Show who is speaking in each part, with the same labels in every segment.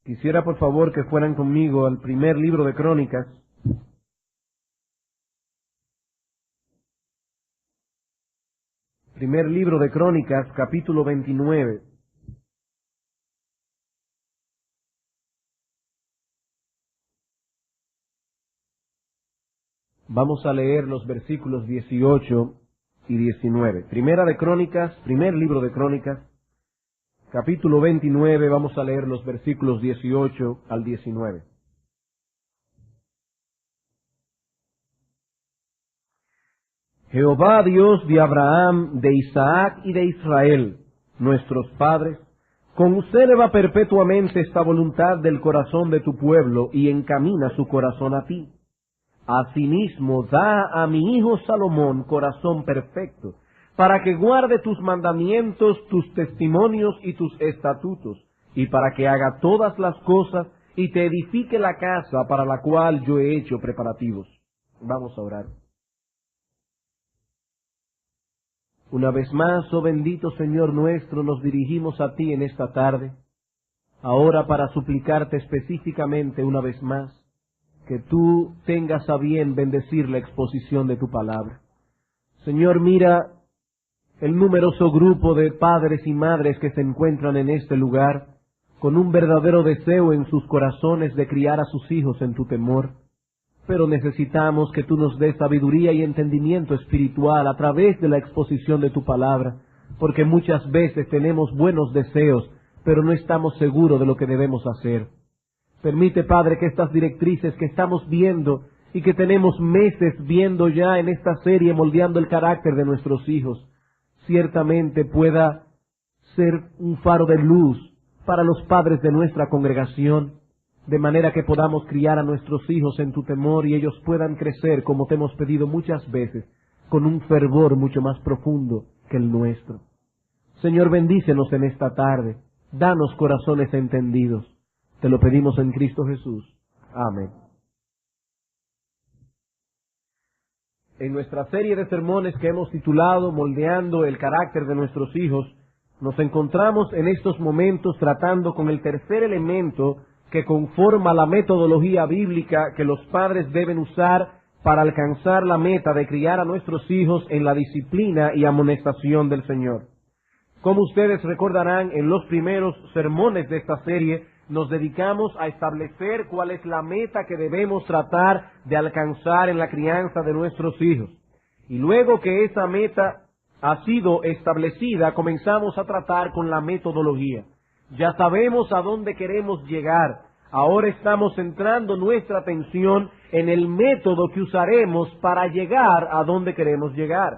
Speaker 1: Quisiera por favor que fueran conmigo al primer libro de Crónicas. Primer libro de Crónicas, capítulo 29. Vamos a leer los versículos 18 y 19. Primera de Crónicas, primer libro de Crónicas, capítulo 29, vamos a leer los versículos 18 al 19. Jehová Dios de Abraham, de Isaac y de Israel, nuestros padres, concédeva perpetuamente esta voluntad del corazón de tu pueblo y encamina su corazón a ti. Asimismo, da a mi hijo Salomón corazón perfecto, para que guarde tus mandamientos, tus testimonios y tus estatutos, y para que haga todas las cosas y te edifique la casa para la cual yo he hecho preparativos. Vamos a orar. Una vez más, oh bendito Señor nuestro, nos dirigimos a ti en esta tarde, ahora para suplicarte específicamente una vez más, que tú tengas a bien bendecir la exposición de tu palabra. Señor, mira el numeroso grupo de padres y madres que se encuentran en este lugar, con un verdadero deseo en sus corazones de criar a sus hijos en tu temor. Pero necesitamos que tú nos des sabiduría y entendimiento espiritual a través de la exposición de tu palabra, porque muchas veces tenemos buenos deseos, pero no estamos seguros de lo que debemos hacer. Permite, Padre, que estas directrices que estamos viendo y que tenemos meses viendo ya en esta serie moldeando el carácter de nuestros hijos, ciertamente pueda ser un faro de luz para los padres de nuestra congregación, de manera que podamos criar a nuestros hijos en tu temor y ellos puedan crecer, como te hemos pedido muchas veces, con un fervor mucho más profundo que el nuestro. Señor, bendícenos en esta tarde, danos corazones entendidos. Te lo pedimos en Cristo Jesús. Amén. En nuestra serie de sermones que hemos titulado Moldeando el carácter de nuestros hijos, nos encontramos en estos momentos tratando con el tercer elemento que conforma la metodología bíblica que los padres deben usar para alcanzar la meta de criar a nuestros hijos en la disciplina y amonestación del Señor. Como ustedes recordarán, en los primeros sermones de esta serie nos dedicamos a establecer cuál es la meta que debemos tratar de alcanzar en la crianza de nuestros hijos. Y luego que esa meta ha sido establecida, comenzamos a tratar con la metodología. Ya sabemos a dónde queremos llegar. Ahora estamos centrando nuestra atención en el método que usaremos para llegar a donde queremos llegar.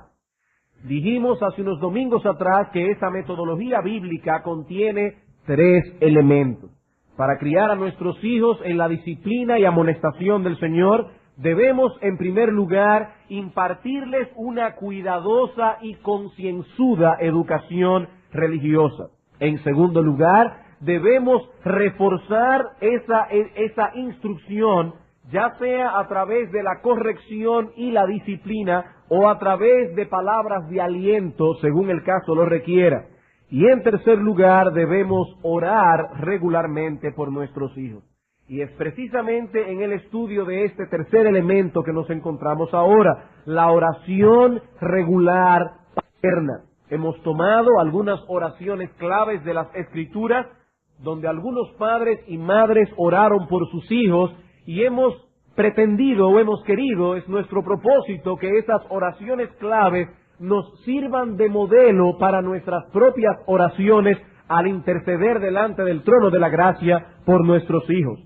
Speaker 1: Dijimos hace unos domingos atrás que esa metodología bíblica contiene 3 elementos. Para criar a nuestros hijos en la disciplina y amonestación del Señor, debemos, en primer lugar, impartirles una cuidadosa y concienzuda educación religiosa. En segundo lugar, debemos reforzar esa instrucción, ya sea a través de la corrección y la disciplina, o a través de palabras de aliento, según el caso lo requiera. Y en tercer lugar, debemos orar regularmente por nuestros hijos. Y es precisamente en el estudio de este tercer elemento que nos encontramos ahora, la oración regular paterna. Hemos tomado algunas oraciones claves de las Escrituras, donde algunos padres y madres oraron por sus hijos, y hemos pretendido o hemos querido, es nuestro propósito, que esas oraciones claves nos sirvan de modelo para nuestras propias oraciones al interceder delante del trono de la gracia por nuestros hijos.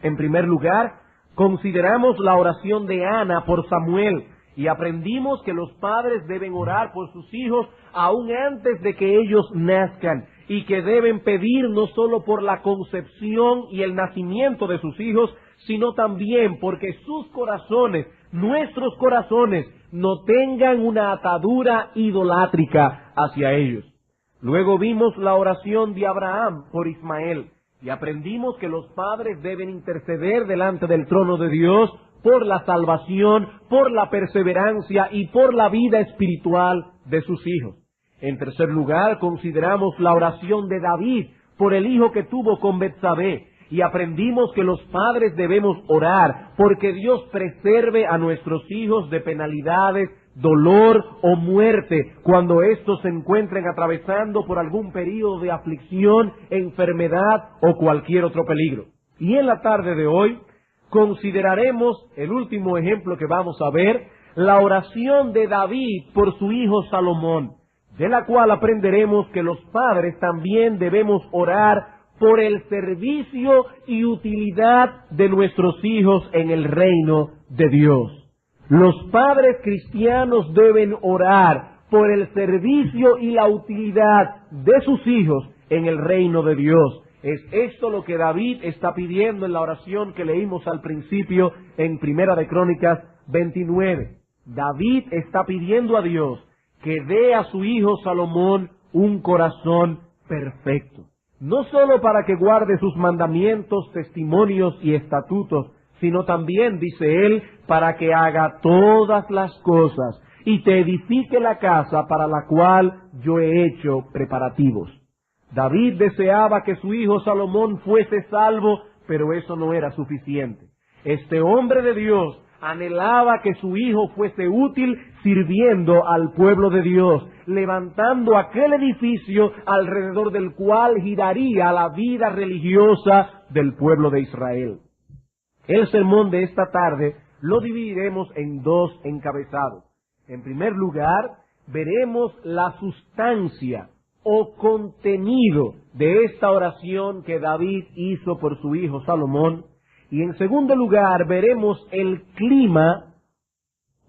Speaker 1: En primer lugar, consideramos la oración de Ana por Samuel y aprendimos que los padres deben orar por sus hijos aún antes de que ellos nazcan y que deben pedir no solo por la concepción y el nacimiento de sus hijos, sino también porque sus corazones, nuestros corazones, no tengan una atadura idolátrica hacia ellos. Luego vimos la oración de Abraham por Ismael y aprendimos que los padres deben interceder delante del trono de Dios por la salvación, por la perseverancia y por la vida espiritual de sus hijos. En tercer lugar, consideramos la oración de David por el hijo que tuvo con Betsabé y aprendimos que los padres debemos orar porque Dios preserve a nuestros hijos de penalidades, dolor o muerte cuando éstos se encuentren atravesando por algún período de aflicción, enfermedad o cualquier otro peligro. Y en la tarde de hoy consideraremos el último ejemplo que vamos a ver, la oración de David por su hijo Salomón, de la cual aprenderemos que los padres también debemos orar por el servicio y utilidad de nuestros hijos en el reino de Dios. Los padres cristianos deben orar por el servicio y la utilidad de sus hijos en el reino de Dios. Es esto lo que David está pidiendo en la oración que leímos al principio en Primera de Crónicas 29. David está pidiendo a Dios que dé a su hijo Salomón un corazón perfecto. No solo para que guarde sus mandamientos, testimonios y estatutos, sino también, dice él, para que haga todas las cosas y te edifique la casa para la cual yo he hecho preparativos. David deseaba que su hijo Salomón fuese salvo, pero eso no era suficiente. Este hombre de Dios anhelaba que su hijo fuese útil sirviendo al pueblo de Dios, levantando aquel edificio alrededor del cual giraría la vida religiosa del pueblo de Israel. El sermón de esta tarde lo dividiremos en dos encabezados. En primer lugar, veremos la sustancia o contenido de esta oración que David hizo por su hijo Salomón. Y en segundo lugar, veremos el clima,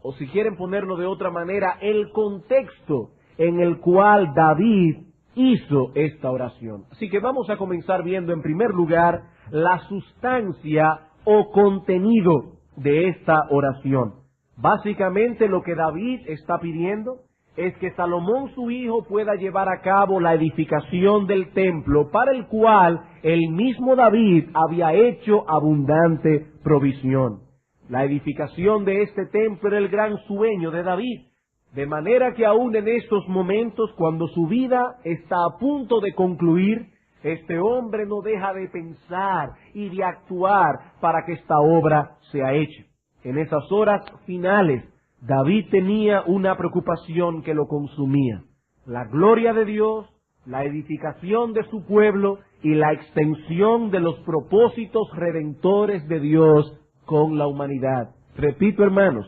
Speaker 1: o si quieren ponerlo de otra manera, el contexto en el cual David hizo esta oración. Así que vamos a comenzar viendo en primer lugar la sustancia o contenido de esta oración. Básicamente lo que David está pidiendo es que Salomón su hijo pueda llevar a cabo la edificación del templo para el cual el mismo David había hecho abundante provisión. La edificación de este templo era el gran sueño de David, de manera que aún en estos momentos, cuando su vida está a punto de concluir, este hombre no deja de pensar y de actuar para que esta obra sea hecha. En esas horas finales, David tenía una preocupación que lo consumía: la gloria de Dios, la edificación de su pueblo y la extensión de los propósitos redentores de Dios con la humanidad. Repito, hermanos,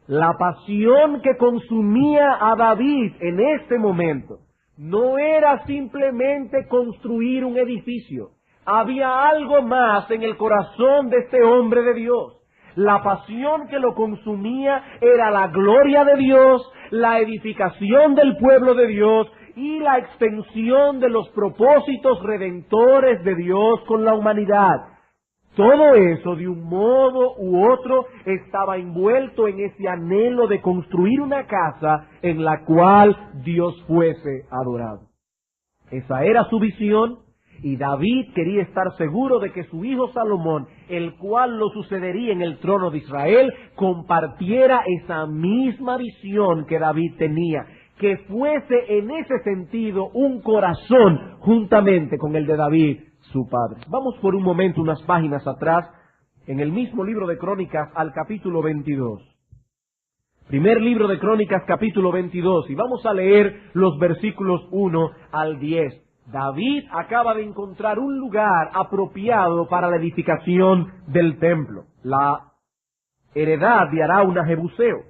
Speaker 1: la pasión que consumía a David en este momento no era simplemente construir un edificio. Había algo más en el corazón de este hombre de Dios. La pasión que lo consumía era la gloria de Dios, la edificación del pueblo de Dios y la extensión de los propósitos redentores de Dios con la humanidad. Todo eso, de un modo u otro, estaba envuelto en ese anhelo de construir una casa en la cual Dios fuese adorado. Esa era su visión. Y David quería estar seguro de que su hijo Salomón, el cual lo sucedería en el trono de Israel, compartiera esa misma visión que David tenía, que fuese en ese sentido un corazón juntamente con el de David, su padre. Vamos por un momento unas páginas atrás, en el mismo libro de Crónicas, al capítulo 22. Primer libro de Crónicas, capítulo 22, y vamos a leer los versículos 1 al 10. David acaba de encontrar un lugar apropiado para la edificación del templo, la heredad de Arauna Jebuseo.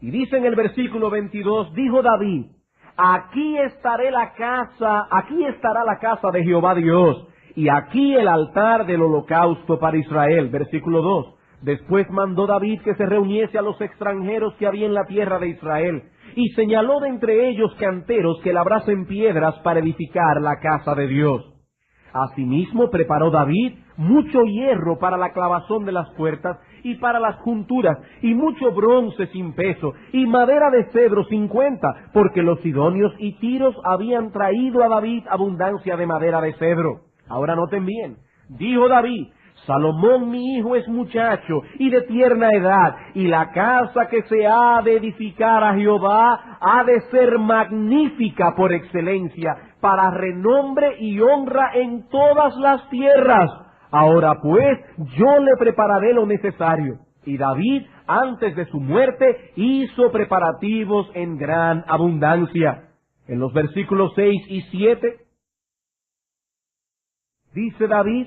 Speaker 1: Y dice en el versículo 22, dijo David: aquí estará la casa de Jehová Dios, y aquí el altar del holocausto para Israel. Versículo 2. Después mandó David que se reuniese a los extranjeros que había en la tierra de Israel, y señaló de entre ellos canteros que labrasen piedras para edificar la casa de Dios. Asimismo preparó David mucho hierro para la clavazón de las puertas y para las junturas, y mucho bronce sin peso, y madera de cedro 50, porque los sidonios y tiros habían traído a David abundancia de madera de cedro. Ahora noten bien, dijo David: Salomón mi hijo es muchacho y de tierna edad, y la casa que se ha de edificar a Jehová ha de ser magnífica por excelencia, para renombre y honra en todas las tierras. Ahora pues, yo le prepararé lo necesario. Y David, antes de su muerte, hizo preparativos en gran abundancia. En los versículos 6 y 7, dice David,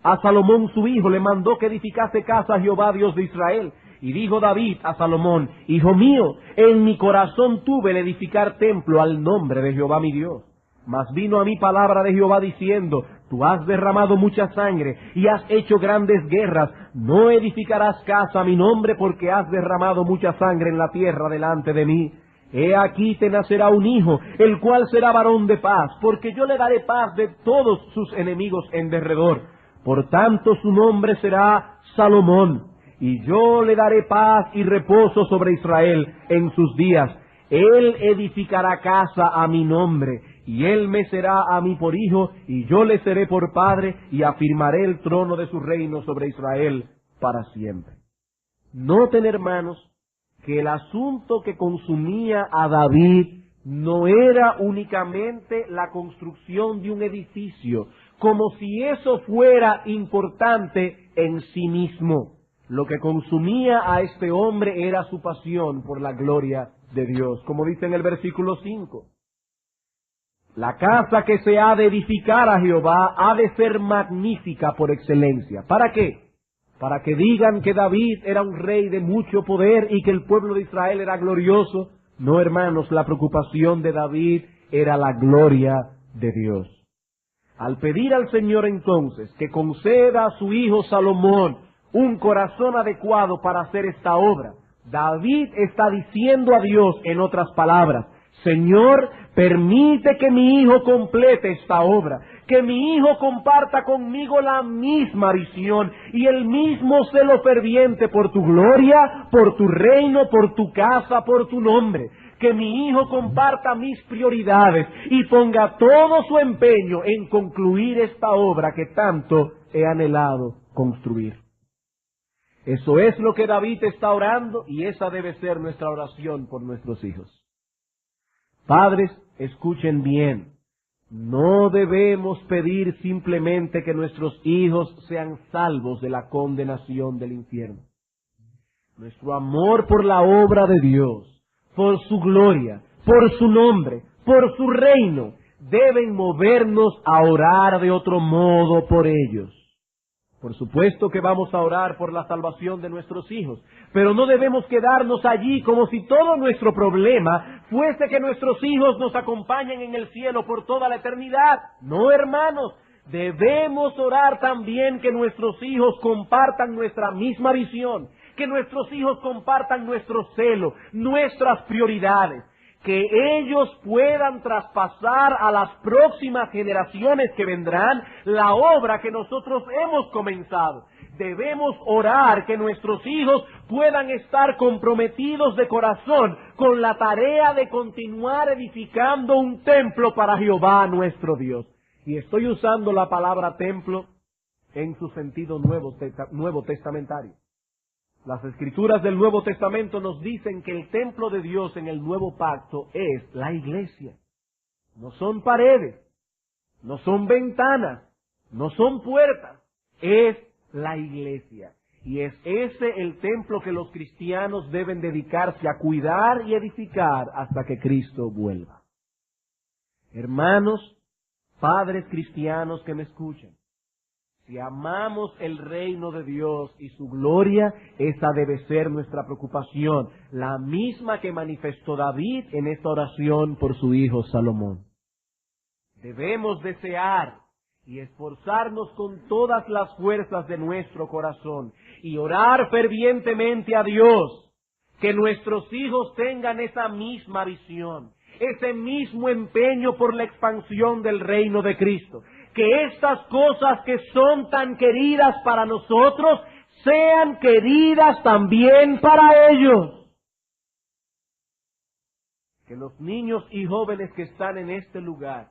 Speaker 1: a Salomón su hijo le mandó que edificase casa a Jehová Dios de Israel. Y dijo David a Salomón, hijo mío, en mi corazón tuve el edificar templo al nombre de Jehová mi Dios. Mas vino a mí palabra de Jehová diciendo, tú has derramado mucha sangre y has hecho grandes guerras, no edificarás casa a mi nombre porque has derramado mucha sangre en la tierra delante de mí. He aquí te nacerá un hijo, el cual será varón de paz, porque yo le daré paz de todos sus enemigos en derredor. Por tanto su nombre será Salomón, y yo le daré paz y reposo sobre Israel en sus días. Él edificará casa a mi nombre, y él me será a mí por hijo, y yo le seré por padre, y afirmaré el trono de su reino sobre Israel para siempre. Noten, hermanos, que el asunto que consumía a David no era únicamente la construcción de un edificio, como si eso fuera importante en sí mismo. Lo que consumía a este hombre era su pasión por la gloria de Dios, como dice en el versículo 5. La casa que se ha de edificar a Jehová ha de ser magnífica por excelencia. ¿Para qué? Para que digan que David era un rey de mucho poder y que el pueblo de Israel era glorioso. No, hermanos, la preocupación de David era la gloria de Dios. Al pedir al Señor entonces que conceda a su hijo Salomón un corazón adecuado para hacer esta obra, David está diciendo a Dios, en otras palabras, Señor, permite que mi hijo complete esta obra, que mi hijo comparta conmigo la misma visión y el mismo celo ferviente por tu gloria, por tu reino, por tu casa, por tu nombre. Que mi hijo comparta mis prioridades y ponga todo su empeño en concluir esta obra que tanto he anhelado construir. Eso es lo que David está orando y esa debe ser nuestra oración por nuestros hijos. Padres, escuchen bien. No debemos pedir simplemente que nuestros hijos sean salvos de la condenación del infierno. Nuestro amor por la obra de Dios, por su gloria, por su nombre, por su reino, deben movernos a orar de otro modo por ellos. Por supuesto que vamos a orar por la salvación de nuestros hijos, pero no debemos quedarnos allí como si todo nuestro problema fuese que nuestros hijos nos acompañen en el cielo por toda la eternidad. No, hermanos, debemos orar también que nuestros hijos compartan nuestra misma visión, que nuestros hijos compartan nuestro celo, nuestras prioridades, que ellos puedan traspasar a las próximas generaciones que vendrán la obra que nosotros hemos comenzado. Debemos orar que nuestros hijos puedan estar comprometidos de corazón con la tarea de continuar edificando un templo para Jehová nuestro Dios. Y estoy usando la palabra templo en su sentido nuevo testamentario. Las escrituras del Nuevo Testamento nos dicen que el templo de Dios en el Nuevo Pacto es la iglesia. No son paredes, no son ventanas, no son puertas, es la iglesia. Y es ese el templo que los cristianos deben dedicarse a cuidar y edificar hasta que Cristo vuelva. Hermanos, padres cristianos que me escuchan, si amamos el reino de Dios y su gloria, esa debe ser nuestra preocupación, la misma que manifestó David en esta oración por su hijo Salomón. Debemos desear y esforzarnos con todas las fuerzas de nuestro corazón y orar fervientemente a Dios, que nuestros hijos tengan esa misma visión, ese mismo empeño por la expansión del reino de Cristo. Que estas cosas que son tan queridas para nosotros sean queridas también para ellos. Que los niños y jóvenes que están en este lugar,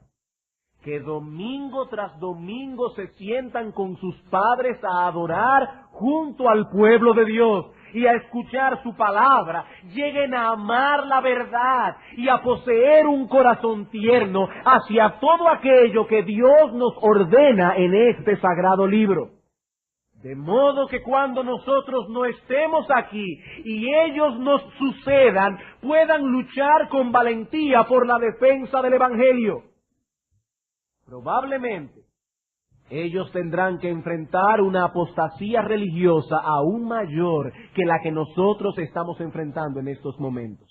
Speaker 1: que domingo tras domingo se sientan con sus padres a adorar junto al pueblo de Dios y a escuchar su palabra, lleguen a amar la verdad y a poseer un corazón tierno hacia todo aquello que Dios nos ordena en este sagrado libro. De modo que cuando nosotros no estemos aquí y ellos nos sucedan, puedan luchar con valentía por la defensa del Evangelio. Probablemente ellos tendrán que enfrentar una apostasía religiosa aún mayor que la que nosotros estamos enfrentando en estos momentos.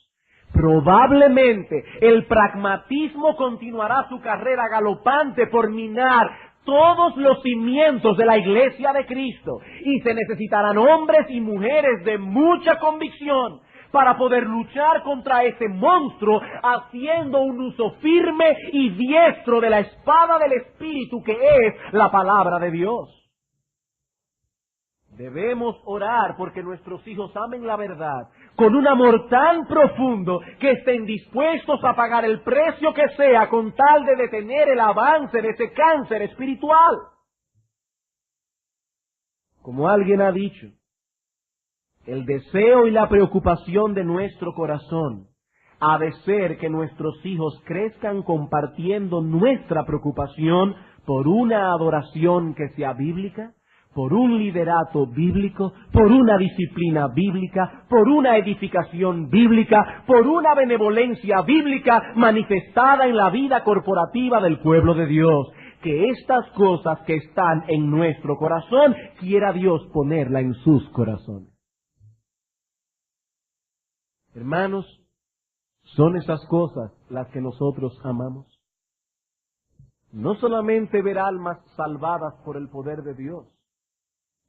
Speaker 1: Probablemente el pragmatismo continuará su carrera galopante por minar todos los cimientos de la Iglesia de Cristo, y se necesitarán hombres y mujeres de mucha convicción para poder luchar contra ese monstruo, haciendo un uso firme y diestro de la espada del Espíritu, que es la palabra de Dios. Debemos orar porque nuestros hijos amen la verdad con un amor tan profundo que estén dispuestos a pagar el precio que sea con tal de detener el avance de ese cáncer espiritual. Como alguien ha dicho, el deseo y la preocupación de nuestro corazón ha de ser que nuestros hijos crezcan compartiendo nuestra preocupación por una adoración que sea bíblica, por un liderato bíblico, por una disciplina bíblica, por una edificación bíblica, por una benevolencia bíblica manifestada en la vida corporativa del pueblo de Dios. Que estas cosas que están en nuestro corazón, quiera Dios ponerla en sus corazones. Hermanos, ¿son esas cosas las que nosotros amamos? No solamente ver almas salvadas por el poder de Dios,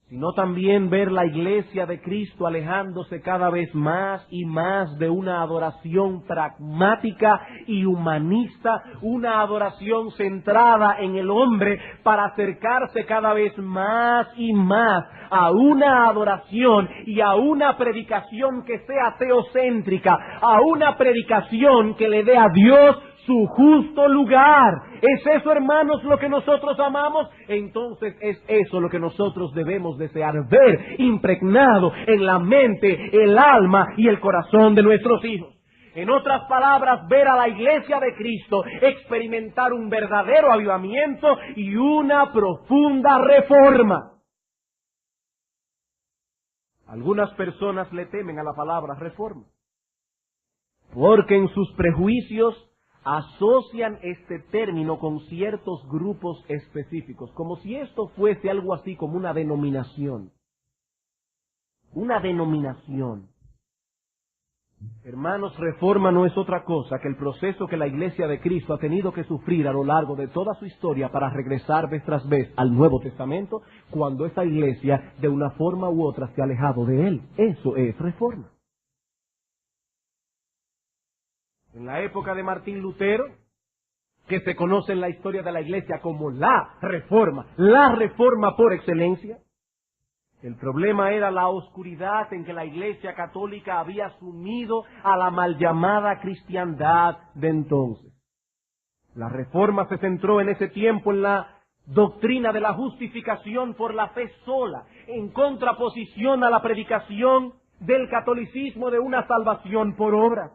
Speaker 1: sino también ver la Iglesia de Cristo alejándose cada vez más y más de una adoración pragmática y humanista, una adoración centrada en el hombre, para acercarse cada vez más y más a una adoración y a una predicación que sea teocéntrica, a una predicación que le dé a Dios su justo lugar. ¿Es eso, hermanos, lo que nosotros amamos? Entonces es eso lo que nosotros debemos desear ver impregnado en la mente, el alma y el corazón de nuestros hijos. En otras palabras, ver a la Iglesia de Cristo experimentar un verdadero avivamiento y una profunda reforma. Algunas personas le temen a la palabra reforma, porque en sus prejuicios asocian este término con ciertos grupos específicos, como si esto fuese algo así como una denominación. Una denominación. Hermanos, reforma no es otra cosa que el proceso que la Iglesia de Cristo ha tenido que sufrir a lo largo de toda su historia para regresar vez tras vez al Nuevo Testamento, cuando esa Iglesia de una forma u otra se ha alejado de él. Eso es reforma. En la época de Martín Lutero, que se conoce en la historia de la Iglesia como la reforma por excelencia, el problema era la oscuridad en que la Iglesia católica había sumido a la mal llamada cristiandad de entonces. La reforma se centró en ese tiempo en la doctrina de la justificación por la fe sola, en contraposición a la predicación del catolicismo de una salvación por obras.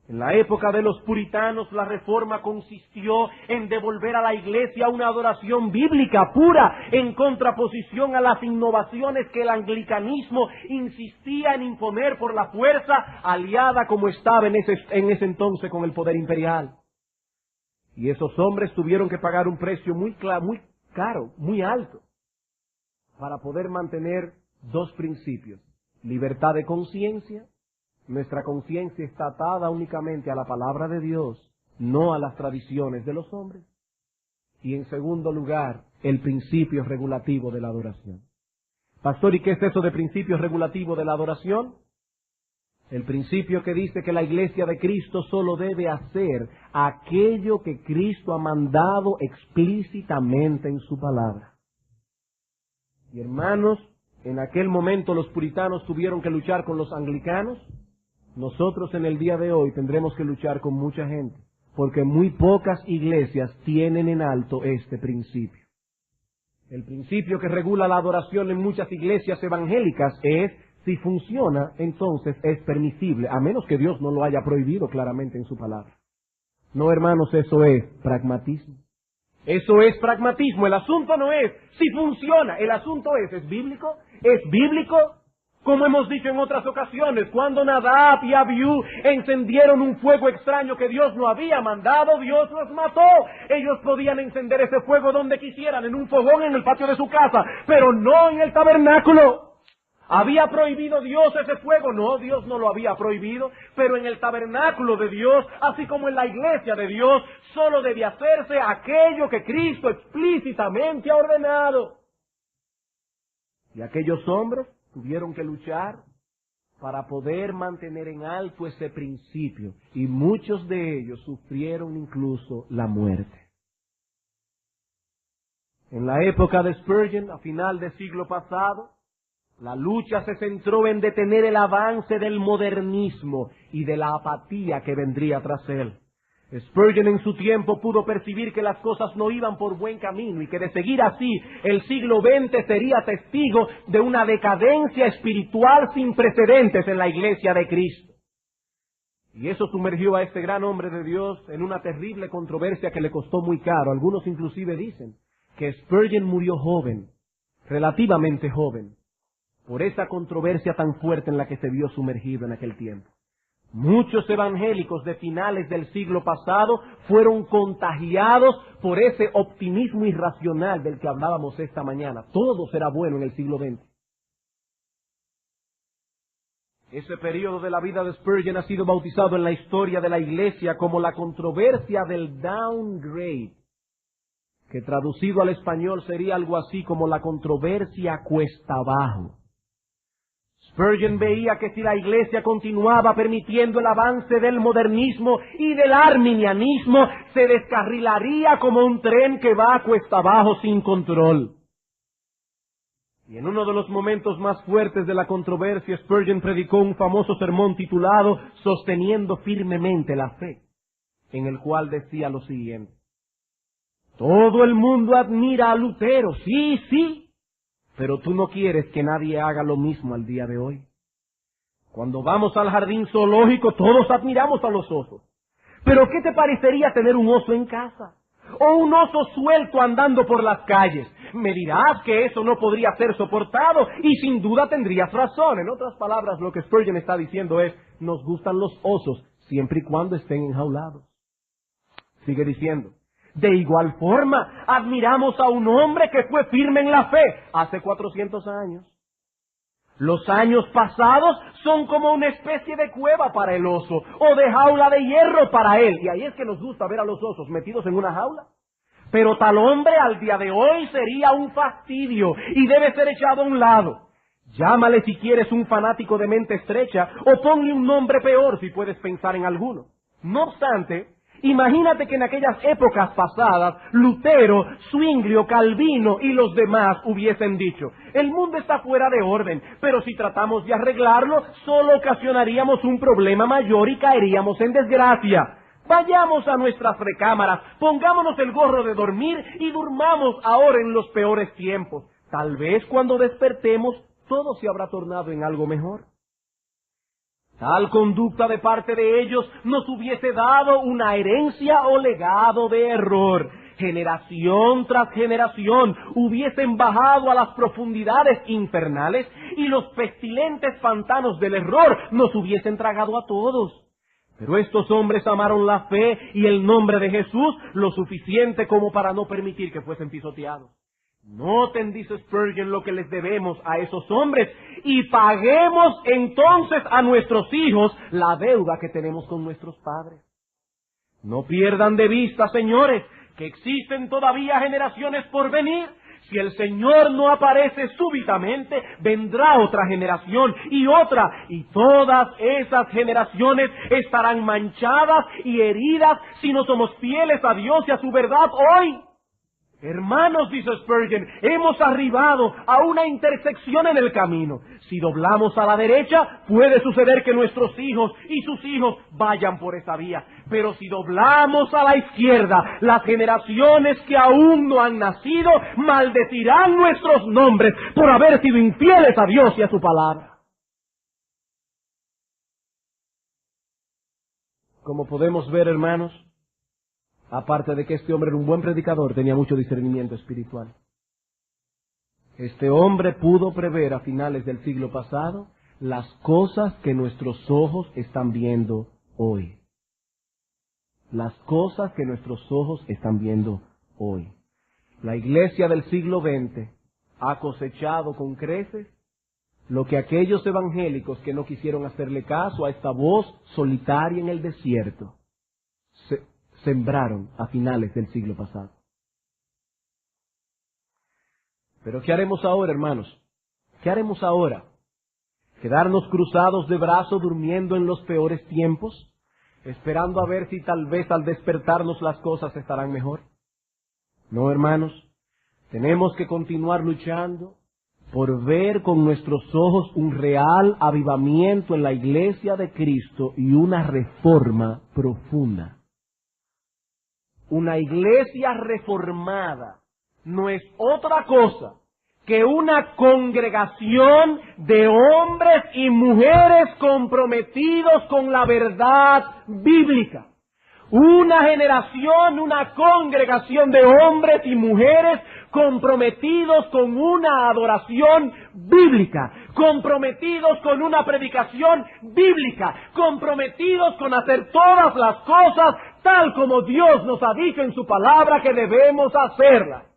Speaker 1: En la época de los puritanos, la reforma consistió en devolver a la Iglesia una adoración bíblica pura, en contraposición a las innovaciones que el anglicanismo insistía en imponer por la fuerza, aliada como estaba en ese entonces con el poder imperial. Y esos hombres tuvieron que pagar un precio muy caro, muy alto, para poder mantener dos principios: libertad de conciencia. Nuestra conciencia está atada únicamente a la palabra de Dios, no a las tradiciones de los hombres. Y en segundo lugar, el principio regulativo de la adoración. Pastor, ¿y qué es eso de principio regulativo de la adoración? El principio que dice que la Iglesia de Cristo solo debe hacer aquello que Cristo ha mandado explícitamente en su palabra. Y hermanos, en aquel momento los puritanos tuvieron que luchar con los anglicanos. Nosotros en el día de hoy tendremos que luchar con mucha gente, porque muy pocas iglesias tienen en alto este principio. El principio que regula la adoración en muchas iglesias evangélicas es Si funciona, entonces es permisible, a menos que Dios no lo haya prohibido claramente en su palabra. No, hermanos, eso es pragmatismo. Eso es pragmatismo. El asunto no es si funciona, el asunto ¿es bíblico? ¿Es bíblico? Como hemos dicho en otras ocasiones, cuando Nadab y Abiú encendieron un fuego extraño que Dios no había mandado, Dios los mató. Ellos podían encender ese fuego donde quisieran, en un fogón en el patio de su casa, pero no en el tabernáculo. ¿Había prohibido Dios ese fuego? No, Dios no lo había prohibido, pero en el tabernáculo de Dios, así como en la iglesia de Dios, solo debe hacerse aquello que Cristo explícitamente ha ordenado. Y aquellos hombres tuvieron que luchar para poder mantener en alto ese principio, y muchos de ellos sufrieron incluso la muerte. En la época de Spurgeon, a final del siglo pasado, la lucha se centró en detener el avance del modernismo y de la apatía que vendría tras él. Spurgeon en su tiempo pudo percibir que las cosas no iban por buen camino y que de seguir así el siglo XX sería testigo de una decadencia espiritual sin precedentes en la iglesia de Cristo. Y eso sumergió a este gran hombre de Dios en una terrible controversia que le costó muy caro. Algunos inclusive dicen que Spurgeon murió joven, relativamente joven, por esa controversia tan fuerte en la que se vio sumergido en aquel tiempo. Muchos evangélicos de finales del siglo pasado fueron contagiados por ese optimismo irracional del que hablábamos esta mañana. Todo será bueno en el siglo XX. Ese periodo de la vida de Spurgeon ha sido bautizado en la historia de la Iglesia como la controversia del downgrade, que traducido al español sería algo así como la controversia cuesta abajo. Spurgeon veía que si la Iglesia continuaba permitiendo el avance del modernismo y del arminianismo, se descarrilaría como un tren que va a cuesta abajo sin control. Y en uno de los momentos más fuertes de la controversia, Spurgeon predicó un famoso sermón titulado Sosteniendo firmemente la fe, en el cual decía lo siguiente: todo el mundo admira a Lutero, sí, pero tú no quieres que nadie haga lo mismo al día de hoy. Cuando vamos al jardín zoológico, todos admiramos a los osos. Pero ¿qué te parecería tener un oso en casa? O un oso suelto andando por las calles. Me dirás que eso no podría ser soportado, y sin duda tendrías razón. En otras palabras, lo que Spurgeon está diciendo es, nos gustan los osos, siempre y cuando estén enjaulados. Sigue diciendo, de igual forma, admiramos a un hombre que fue firme en la fe hace 400 años. Los años pasados son como una especie de cueva para el oso, o de jaula de hierro para él. Y ahí es que nos gusta ver a los osos metidos en una jaula. Pero tal hombre al día de hoy sería un fastidio y debe ser echado a un lado. Llámale si quieres un fanático de mente estrecha, o ponle un nombre peor si puedes pensar en alguno. No obstante, imagínate que en aquellas épocas pasadas, Lutero, Zwinglio, Calvino y los demás hubiesen dicho, el mundo está fuera de orden, pero si tratamos de arreglarlo, solo ocasionaríamos un problema mayor y caeríamos en desgracia. Vayamos a nuestras recámaras, pongámonos el gorro de dormir y durmamos ahora en los peores tiempos. Tal vez cuando despertemos, todo se habrá tornado en algo mejor. Tal conducta de parte de ellos nos hubiese dado una herencia o legado de error. Generación tras generación hubiesen bajado a las profundidades infernales y los pestilentes pantanos del error nos hubiesen tragado a todos. Pero estos hombres amaron la fe y el nombre de Jesús lo suficiente como para no permitir que fuesen pisoteados. Noten, dice Spurgeon, lo que les debemos a esos hombres y paguemos entonces a nuestros hijos la deuda que tenemos con nuestros padres. No pierdan de vista, señores, que existen todavía generaciones por venir. Si el Señor no aparece súbitamente, vendrá otra generación y otra, y todas esas generaciones estarán manchadas y heridas si no somos fieles a Dios y a su verdad hoy. Hermanos, dice Spurgeon, hemos arribado a una intersección en el camino. Si doblamos a la derecha, puede suceder que nuestros hijos y sus hijos vayan por esa vía. Pero si doblamos a la izquierda, las generaciones que aún no han nacido maldecirán nuestros nombres por haber sido infieles a Dios y a su palabra. Como podemos ver, hermanos, aparte de que este hombre era un buen predicador, tenía mucho discernimiento espiritual. Este hombre pudo prever a finales del siglo pasado las cosas que nuestros ojos están viendo hoy. Las cosas que nuestros ojos están viendo hoy. La iglesia del siglo XX ha cosechado con creces lo que aquellos evangélicos que no quisieron hacerle caso a esta voz solitaria en el desierto sembraron a finales del siglo pasado. Pero ¿qué haremos ahora, hermanos? ¿Qué haremos ahora? ¿Quedarnos cruzados de brazos durmiendo en los peores tiempos, esperando a ver si tal vez al despertarnos las cosas estarán mejor? No, hermanos, tenemos que continuar luchando por ver con nuestros ojos un real avivamiento en la iglesia de Cristo y una reforma profunda. Una iglesia reformada no es otra cosa que una congregación de hombres y mujeres comprometidos con la verdad bíblica. Una generación, una congregación de hombres y mujeres comprometidos con una adoración bíblica, comprometidos con una predicación bíblica, comprometidos con hacer todas las cosas tal como Dios nos ha dicho en su palabra que debemos hacerlas.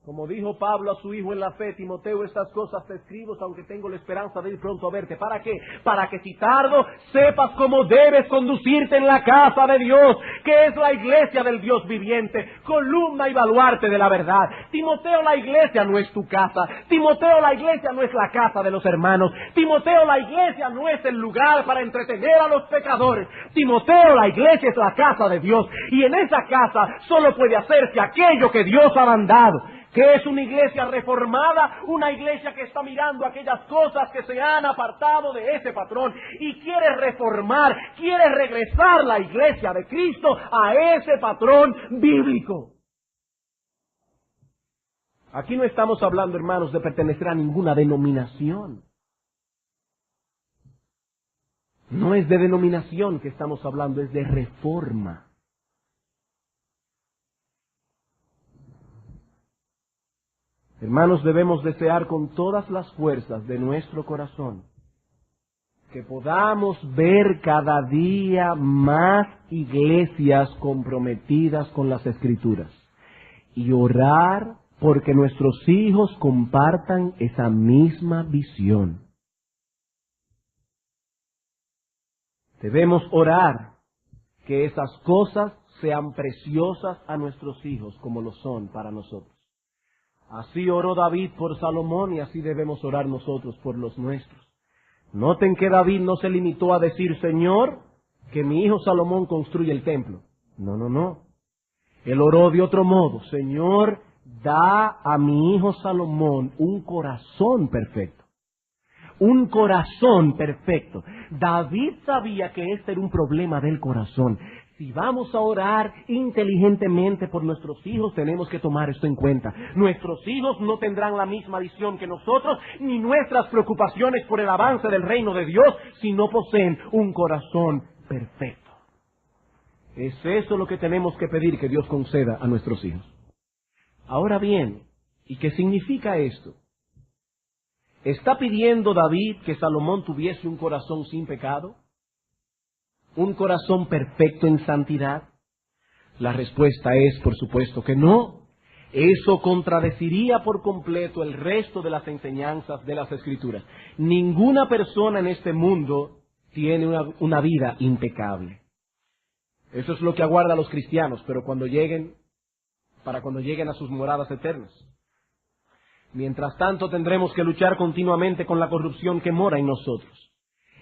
Speaker 1: Como dijo Pablo a su hijo en la fe, Timoteo, estas cosas te escribo, aunque tengo la esperanza de ir pronto a verte. ¿Para qué? Para que si tardo, sepas cómo debes conducirte en la casa de Dios, que es la iglesia del Dios viviente, columna y baluarte de la verdad. Timoteo, la iglesia no es tu casa. Timoteo, la iglesia no es la casa de los hermanos. Timoteo, la iglesia no es el lugar para entretener a los pecadores. Timoteo, la iglesia es la casa de Dios. Y en esa casa solo puede hacerse aquello que Dios ha mandado. Que es una iglesia reformada, una iglesia que está mirando aquellas cosas que se han apartado de ese patrón y quiere reformar, quiere regresar la iglesia de Cristo a ese patrón bíblico. Aquí no estamos hablando, hermanos, de pertenecer a ninguna denominación. No es de denominación que estamos hablando, es de reforma. Hermanos, debemos desear con todas las fuerzas de nuestro corazón que podamos ver cada día más iglesias comprometidas con las Escrituras y orar porque nuestros hijos compartan esa misma visión. Debemos orar que esas cosas sean preciosas a nuestros hijos como lo son para nosotros. Así oró David por Salomón y así debemos orar nosotros por los nuestros. Noten que David no se limitó a decir, Señor, que mi hijo Salomón construya el templo. No. Él oró de otro modo, Señor, da a mi hijo Salomón un corazón perfecto. Un corazón perfecto. David sabía que este era un problema del corazón. Si vamos a orar inteligentemente por nuestros hijos, tenemos que tomar esto en cuenta. Nuestros hijos no tendrán la misma visión que nosotros, ni nuestras preocupaciones por el avance del reino de Dios, si no poseen un corazón perfecto. Es eso lo que tenemos que pedir que Dios conceda a nuestros hijos. Ahora bien, ¿y qué significa esto? ¿Está pidiendo David que Salomón tuviese un corazón sin pecado? ¿Un corazón perfecto en santidad? La respuesta es, por supuesto, que no. Eso contradeciría por completo el resto de las enseñanzas de las Escrituras. Ninguna persona en este mundo tiene una vida impecable. Eso es lo que aguarda a los cristianos, pero cuando lleguen a sus moradas eternas. Mientras tanto, tendremos que luchar continuamente con la corrupción que mora en nosotros.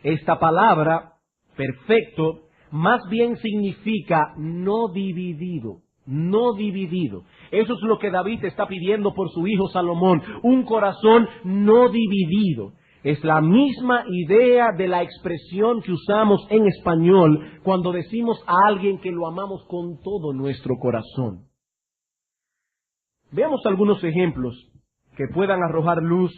Speaker 1: Esta palabra perfecto, más bien significa no dividido, no dividido. Eso es lo que David está pidiendo por su hijo Salomón, un corazón no dividido. Es la misma idea de la expresión que usamos en español cuando decimos a alguien que lo amamos con todo nuestro corazón. Veamos algunos ejemplos que puedan arrojar luz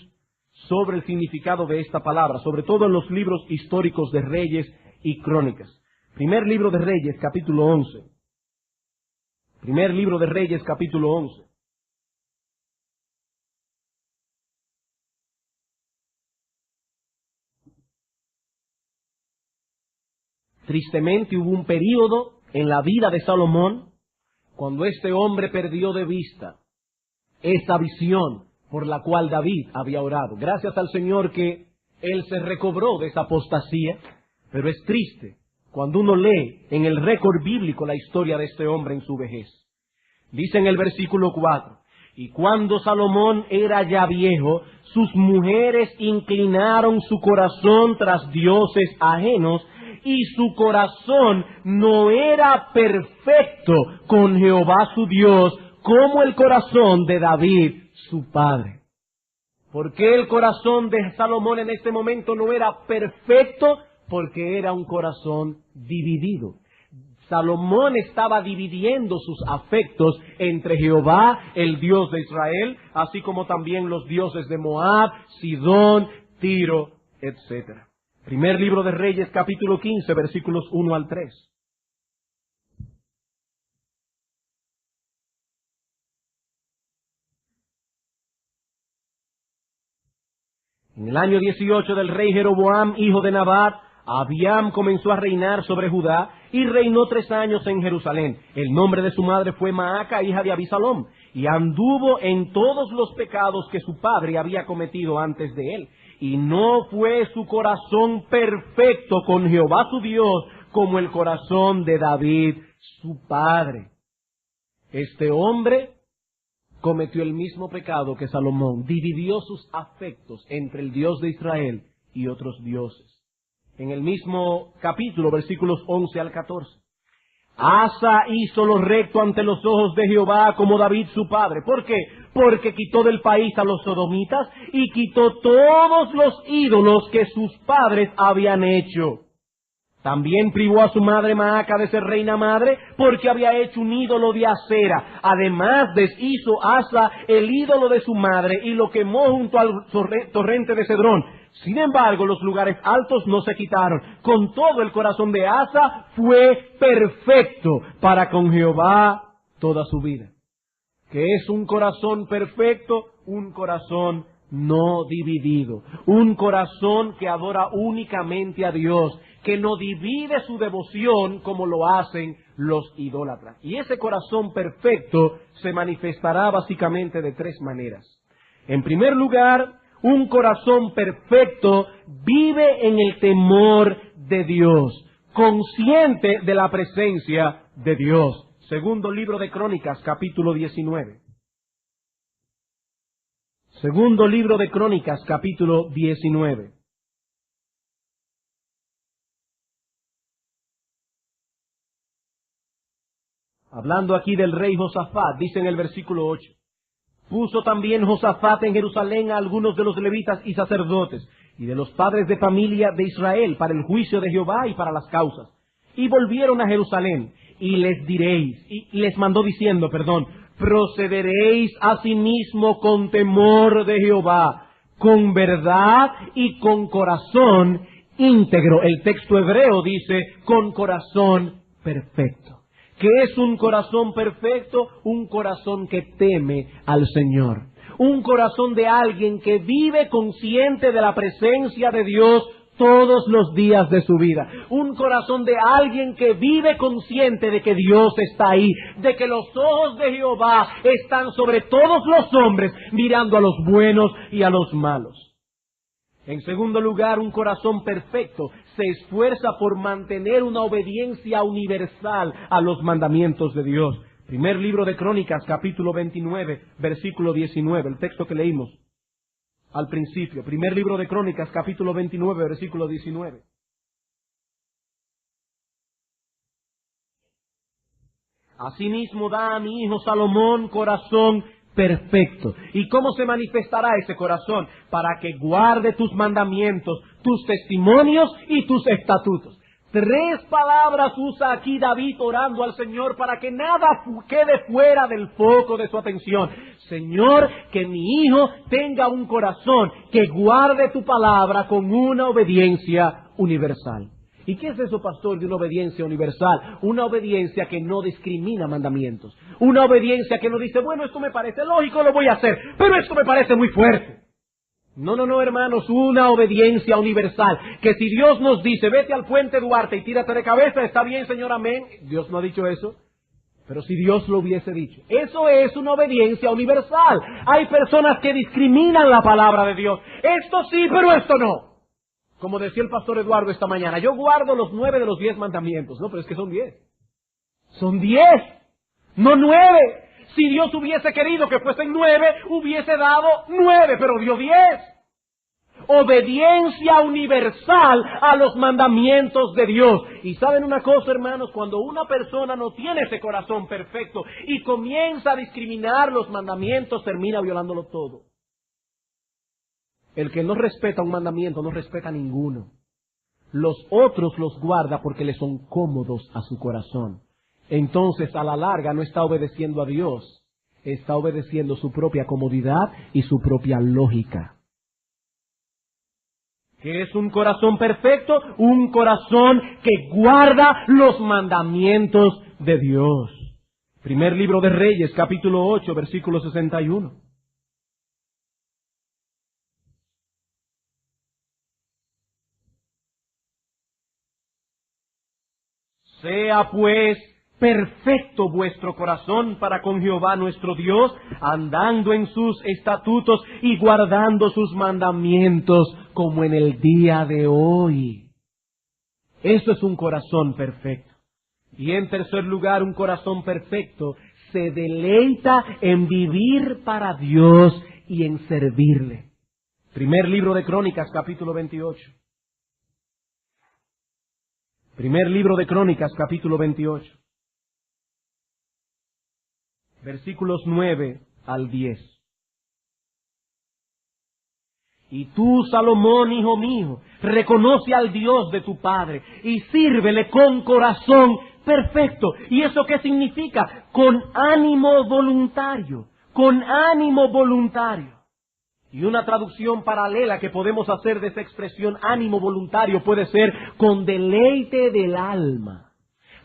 Speaker 1: sobre el significado de esta palabra, sobre todo en los libros históricos de Reyes y Crónicas. Primer libro de Reyes, capítulo 11. Primer libro de Reyes, capítulo 11. Tristemente hubo un período en la vida de Salomón cuando este hombre perdió de vista esa visión por la cual David había orado. Gracias al Señor que él se recobró de esa apostasía, pero es triste cuando uno lee en el récord bíblico la historia de este hombre en su vejez. Dice en el versículo 4, y cuando Salomón era ya viejo, sus mujeres inclinaron su corazón tras dioses ajenos, y su corazón no era perfecto con Jehová su Dios, como el corazón de David su padre. ¿Por qué el corazón de Salomón en este momento no era perfecto? Porque era un corazón dividido. Salomón estaba dividiendo sus afectos entre Jehová, el Dios de Israel, así como también los dioses de Moab, Sidón, Tiro, etc. Primer libro de Reyes, capítulo 15, versículos 1 al 3. En el año 18 del rey Jeroboam, hijo de Nabat, Abiam comenzó a reinar sobre Judá y reinó 3 años en Jerusalén. El nombre de su madre fue Maaca, hija de Abisalom, y anduvo en todos los pecados que su padre había cometido antes de él. Y no fue su corazón perfecto con Jehová su Dios como el corazón de David su padre. Este hombre cometió el mismo pecado que Salomón, dividió sus afectos entre el Dios de Israel y otros dioses. En el mismo capítulo, versículos 11 al 14. Asa hizo lo recto ante los ojos de Jehová como David su padre. ¿Por qué? Porque quitó del país a los sodomitas y quitó todos los ídolos que sus padres habían hecho. También privó a su madre Maaca de ser reina madre porque había hecho un ídolo de acera. Además deshizo Asa el ídolo de su madre y lo quemó junto al torrente de Cedrón. Sin embargo, los lugares altos no se quitaron. Con todo, el corazón de Asa fue perfecto para con Jehová toda su vida. ¿Qué es un corazón perfecto? Un corazón no dividido. Un corazón que adora únicamente a Dios, que no divide su devoción como lo hacen los idólatras. Y ese corazón perfecto se manifestará básicamente de 3 maneras. En primer lugar, un corazón perfecto vive en el temor de Dios, consciente de la presencia de Dios. Segundo libro de Crónicas, capítulo 19. Segundo libro de Crónicas, capítulo 19. Hablando aquí del rey Josafat, dice en el versículo 8. Puso también Josafat en Jerusalén a algunos de los levitas y sacerdotes, y de los padres de familia de Israel, para el juicio de Jehová y para las causas. Y volvieron a Jerusalén, y les mandó diciendo, procederéis asimismo con temor de Jehová, con verdad y con corazón íntegro. El texto hebreo dice, con corazón perfecto. ¿Qué es un corazón perfecto? Un corazón que teme al Señor. Un corazón de alguien que vive consciente de la presencia de Dios todos los días de su vida. Un corazón de alguien que vive consciente de que Dios está ahí, de que los ojos de Jehová están sobre todos los hombres, mirando a los buenos y a los malos. En segundo lugar, un corazón perfecto se esfuerza por mantener una obediencia universal a los mandamientos de Dios. Primer libro de Crónicas, capítulo 29, versículo 19, el texto que leímos al principio. Primer libro de Crónicas, capítulo 29, versículo 19. Asimismo da a mi hijo Salomón corazón perfecto. ¿Y cómo se manifestará ese corazón? Para que guarde tus mandamientos, tus testimonios y tus estatutos. 3 palabras usa aquí David orando al Señor para que nada quede fuera del foco de su atención. Señor, que mi hijo tenga un corazón que guarde tu palabra con una obediencia universal. ¿Y qué es eso, pastor, de una obediencia universal? Una obediencia que no discrimina mandamientos. Una obediencia que no dice, bueno, esto me parece lógico, lo voy a hacer, pero esto me parece muy fuerte. No, hermanos, una obediencia universal. Que si Dios nos dice, vete al puente Duarte y tírate de cabeza, está bien, Señor, amén. Dios no ha dicho eso. Pero si Dios lo hubiese dicho, eso es una obediencia universal. Hay personas que discriminan la palabra de Dios. Esto sí, pero esto no. Como decía el pastor Eduardo esta mañana, yo guardo los 9 de los 10 mandamientos. No, pero es que son 10. Son 10, no 9. Si Dios hubiese querido que fuesen 9, hubiese dado 9, pero dio 10. Obediencia universal a los mandamientos de Dios. Y saben una cosa, hermanos, cuando una persona no tiene ese corazón perfecto y comienza a discriminar los mandamientos, termina violándolo todo. El que no respeta un mandamiento no respeta ninguno. Los otros los guarda porque le son cómodos a su corazón. Entonces, a la larga, no está obedeciendo a Dios, está obedeciendo su propia comodidad y su propia lógica. ¿Qué es un corazón perfecto? Un corazón que guarda los mandamientos de Dios. Primer libro de Reyes, capítulo 8, versículo 61. Sea pues perfecto vuestro corazón para con Jehová nuestro Dios, andando en sus estatutos y guardando sus mandamientos como en el día de hoy. Eso es un corazón perfecto. Y en tercer lugar, un corazón perfecto se deleita en vivir para Dios y en servirle. Primer libro de Crónicas, capítulo 28. Primer libro de Crónicas, capítulo 28. Versículos 9 al 10. Y tú, Salomón, hijo mío, reconoce al Dios de tu Padre y sírvele con corazón perfecto. ¿Y eso qué significa? Con ánimo voluntario, con ánimo voluntario. Y una traducción paralela que podemos hacer de esa expresión ánimo voluntario puede ser con deleite del alma.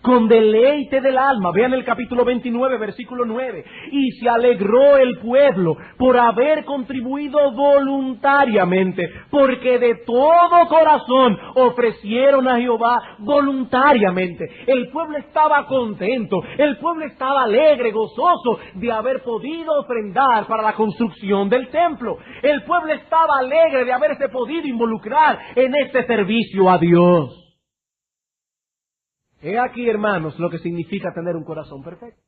Speaker 1: Con deleite del alma. Vean el capítulo 29, versículo 9. Y se alegró el pueblo por haber contribuido voluntariamente, porque de todo corazón ofrecieron a Jehová voluntariamente. El pueblo estaba contento, el pueblo estaba alegre, gozoso de haber podido ofrendar para la construcción del templo. El pueblo estaba alegre de haberse podido involucrar en este servicio a Dios. He aquí, hermanos, lo que significa tener un corazón perfecto.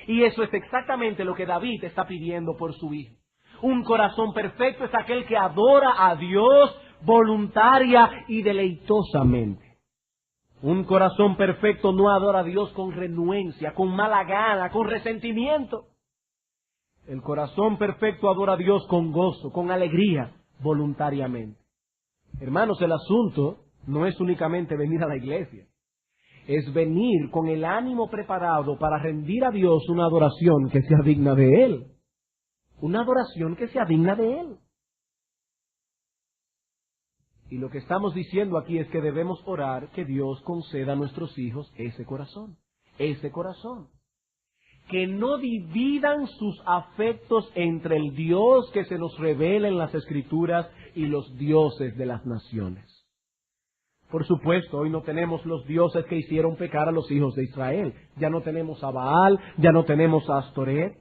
Speaker 1: Y eso es exactamente lo que David está pidiendo por su hijo. Un corazón perfecto es aquel que adora a Dios voluntaria y deleitosamente. Un corazón perfecto no adora a Dios con renuencia, con mala gana, con resentimiento. El corazón perfecto adora a Dios con gozo, con alegría, voluntariamente. Hermanos, el asunto no es únicamente venir a la iglesia. Es venir con el ánimo preparado para rendir a Dios una adoración que sea digna de Él. Una adoración que sea digna de Él. Y lo que estamos diciendo aquí es que debemos orar que Dios conceda a nuestros hijos ese corazón. Ese corazón. Que no dividan sus afectos entre el Dios que se nos revela en las Escrituras y los dioses de las naciones. Por supuesto, hoy no tenemos los dioses que hicieron pecar a los hijos de Israel. Ya no tenemos a Baal, ya no tenemos a Astoret.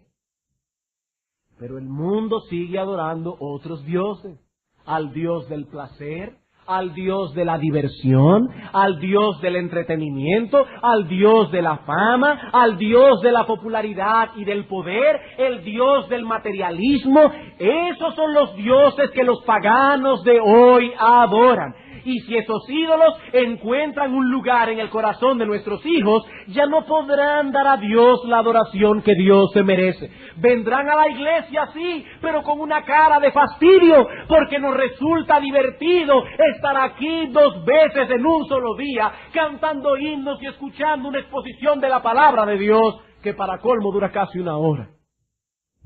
Speaker 1: Pero el mundo sigue adorando otros dioses. Al Dios del placer, al Dios de la diversión, al Dios del entretenimiento, al Dios de la fama, al Dios de la popularidad y del poder, el Dios del materialismo. Esos son los dioses que los paganos de hoy adoran. Y si esos ídolos encuentran un lugar en el corazón de nuestros hijos, ya no podrán dar a Dios la adoración que Dios se merece. Vendrán a la iglesia, sí, pero con una cara de fastidio, porque nos resulta divertido estar aquí 2 veces en un solo día, cantando himnos y escuchando una exposición de la palabra de Dios, que para colmo dura casi 1 hora.